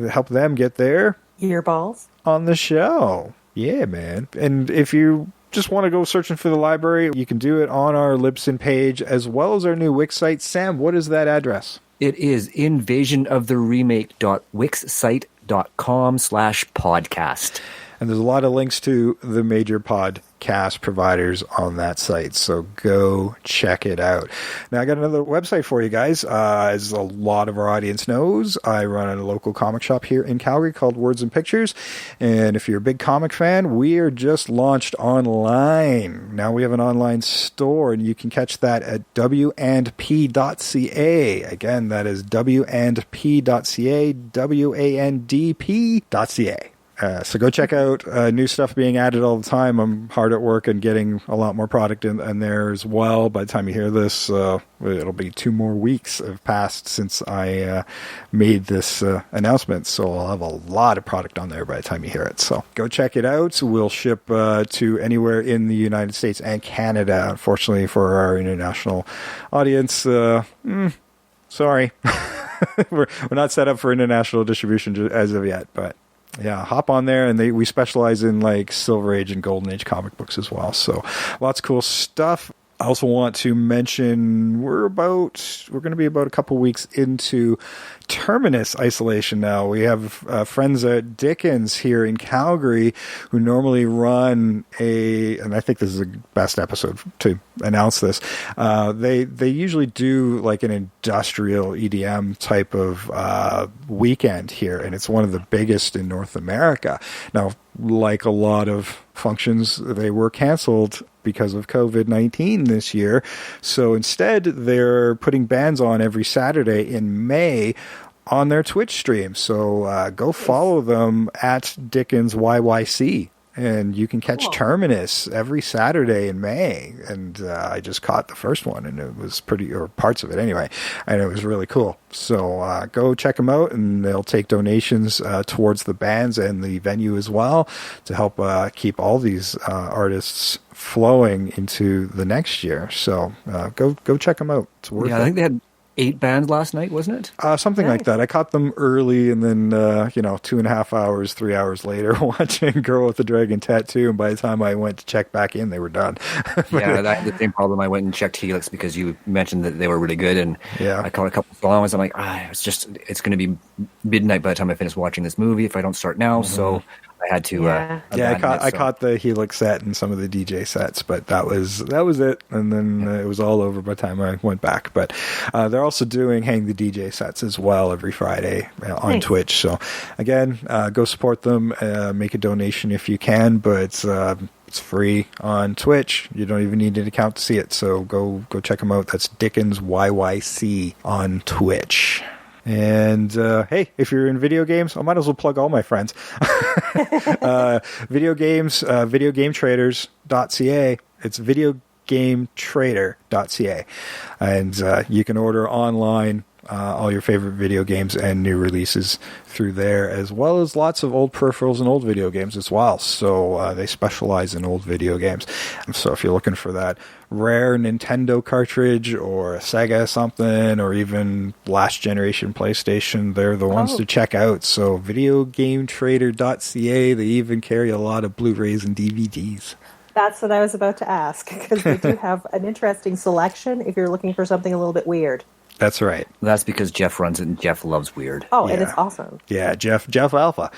S4: Help them get their
S6: earballs
S4: on the show. Yeah, man. And if you just want to go searching for the library, you can do it on our Libsyn page as well as our new Wix site. Sam, what is that address?
S5: It is invasionoftheremake.wixsite.com/podcast.
S4: And there's a lot of links to the major pod podcast providers on that site. So go check it out. Now I got another website for you guys. As a lot of our audience knows, I run a local comic shop here in Calgary called Words and Pictures. And if you're a big comic fan, we are just launched online. Now we have an online store, and you can catch that at wandp.ca. Again, that is wandp.ca, wandp.ca. So go check out new stuff being added all the time. I'm hard at work and getting a lot more product in there as well. By the time you hear this, it'll be 2 more weeks have passed since I made this announcement. So I'll have a lot of product on there by the time you hear it. So go check it out. We'll ship to anywhere in the United States and Canada. Unfortunately for our international audience, sorry. We're not set up for international distribution as of yet, but yeah, hop on there, and we specialize in like Silver Age and Golden Age comic books as well. So lots of cool stuff. I also want to mention we're going to be about a couple weeks into Terminus isolation now. We have friends at Dickens here in Calgary who normally run and I think this is the best episode to announce this. They usually do like an industrial EDM type of weekend here, and it's one of the biggest in North America. Now, like a lot of functions, they were canceled because of COVID-19 this year. So instead, they're putting bands on every Saturday in May on their Twitch stream. So go follow them at Dickens YYC. And you can catch Terminus every Saturday in May. And I just caught the first one, and it was or parts of it anyway, and it was really cool. So go check them out, and they'll take donations towards the bands and the venue as well to help keep all these artists flowing into the next year. So go check them out. It's worth it.
S5: I think they had 8 bands last night, wasn't it?
S4: Something like that. I caught them early, and then 2.5 hours, 3 hours later, watching Girl with the Dragon Tattoo, and by the time I went to check back in, they were done.
S5: Yeah, I had the same problem. I went and checked Helix because you mentioned that they were really good, and I caught a couple of songs. I'm like, it's going to be midnight by the time I finish watching this movie if I don't start now. Mm-hmm. So I had to.
S4: I caught the Helix set and some of the DJ sets, but that was it, and then it was all over by the time I went back. But they're also doing Hang the DJ sets as well every Friday on Twitch. So again, go support them, make a donation if you can, but it's free on Twitch. You don't even need an account to see it. So go check them out. That's Dickens YYC on Twitch. And hey, if you're in video games, I might as well plug all my friends. Video games, videogametraders.ca. It's videogametrader.ca. And you can order online all your favorite video games and new releases through there, as well as lots of old peripherals and old video games as well. So they specialize in old video games. So if you're looking for that rare Nintendo cartridge or a Sega something, or even last generation PlayStation, they're the ones to check out. So videogametrader.ca. They even carry a lot of Blu-rays and DVDs.
S6: That's what I was about to ask, because they do have an interesting selection if you're looking for something a little bit weird.
S4: That's right.
S5: That's because Jeff runs it, and Jeff loves weird.
S6: Oh, and it's awesome.
S4: Yeah, Jeff Alpha.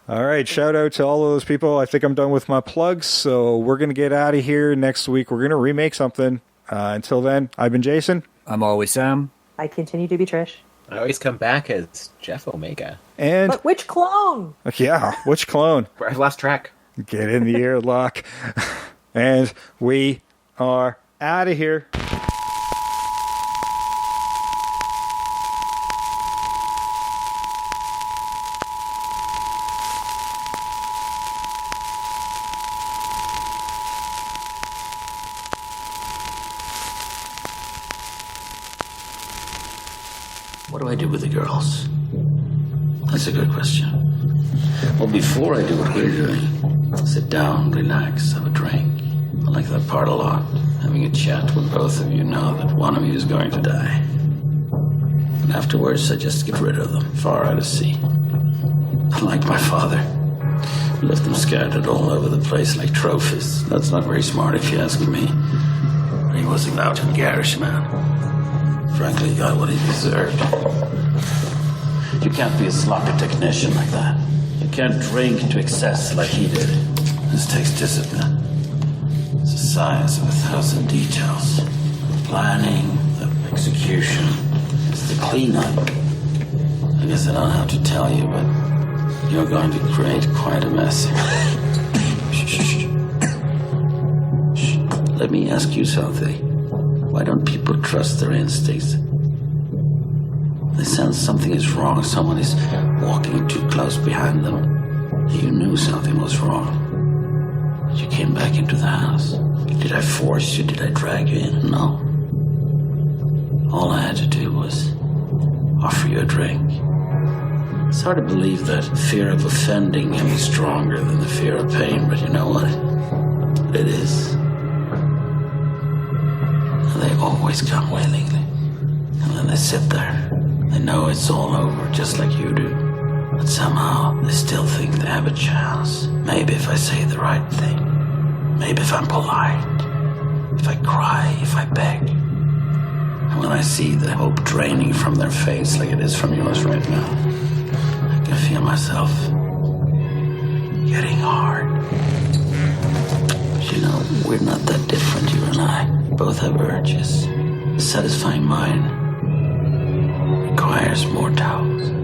S4: All right, shout out to all of those people. I think I'm done with my plugs, so we're going to get out of here. Next week, we're going to remake something. Until then, I've been Jason.
S5: I'm always Sam.
S6: I continue to be Trish.
S7: I always come back as Jeff Omega.
S4: And
S6: but which clone?
S4: Yeah, which clone?
S7: I've lost track.
S4: Get in the airlock. And we are out of here.
S17: What do I do with the girls? That's a good question. Well, before I do what we're doing, sit down, relax, have a drink. I like that part a lot. Having a chat when both of you know that one of you is going to die. And afterwards, I just get rid of them, far out at sea. Like my father. Left them scattered all over the place like trophies. That's not very smart if you ask me. He was a loud and garish man. Frankly, he got what he deserved. You can't be a sloppy technician like that. You can't drink to excess like he did. This takes discipline. It's a science of 1,000 details. The planning, the execution, it's the cleanup. I guess I don't have to tell you, but you're going to create quite a mess. Shh. Shh. Let me ask you something. Why don't people trust their instincts? They sense something is wrong, someone is walking too close behind them. You knew something was wrong. You came back into the house. Did I force you? Did I drag you in? No. All I had to do was offer you a drink. It's hard to believe that fear of offending can be stronger than the fear of pain, but you know what? It is. And they always come willingly. And then they sit there. They know it's all over, just like you do. But somehow, they still think they have a chance. Maybe if I say the right thing. Maybe if I'm polite. If I cry, if I beg. And when I see the hope draining from their face like it is from yours right now, I can feel myself getting hard. But you know, we're not that different, you and I. Both have urges. Satisfying mine requires more towels.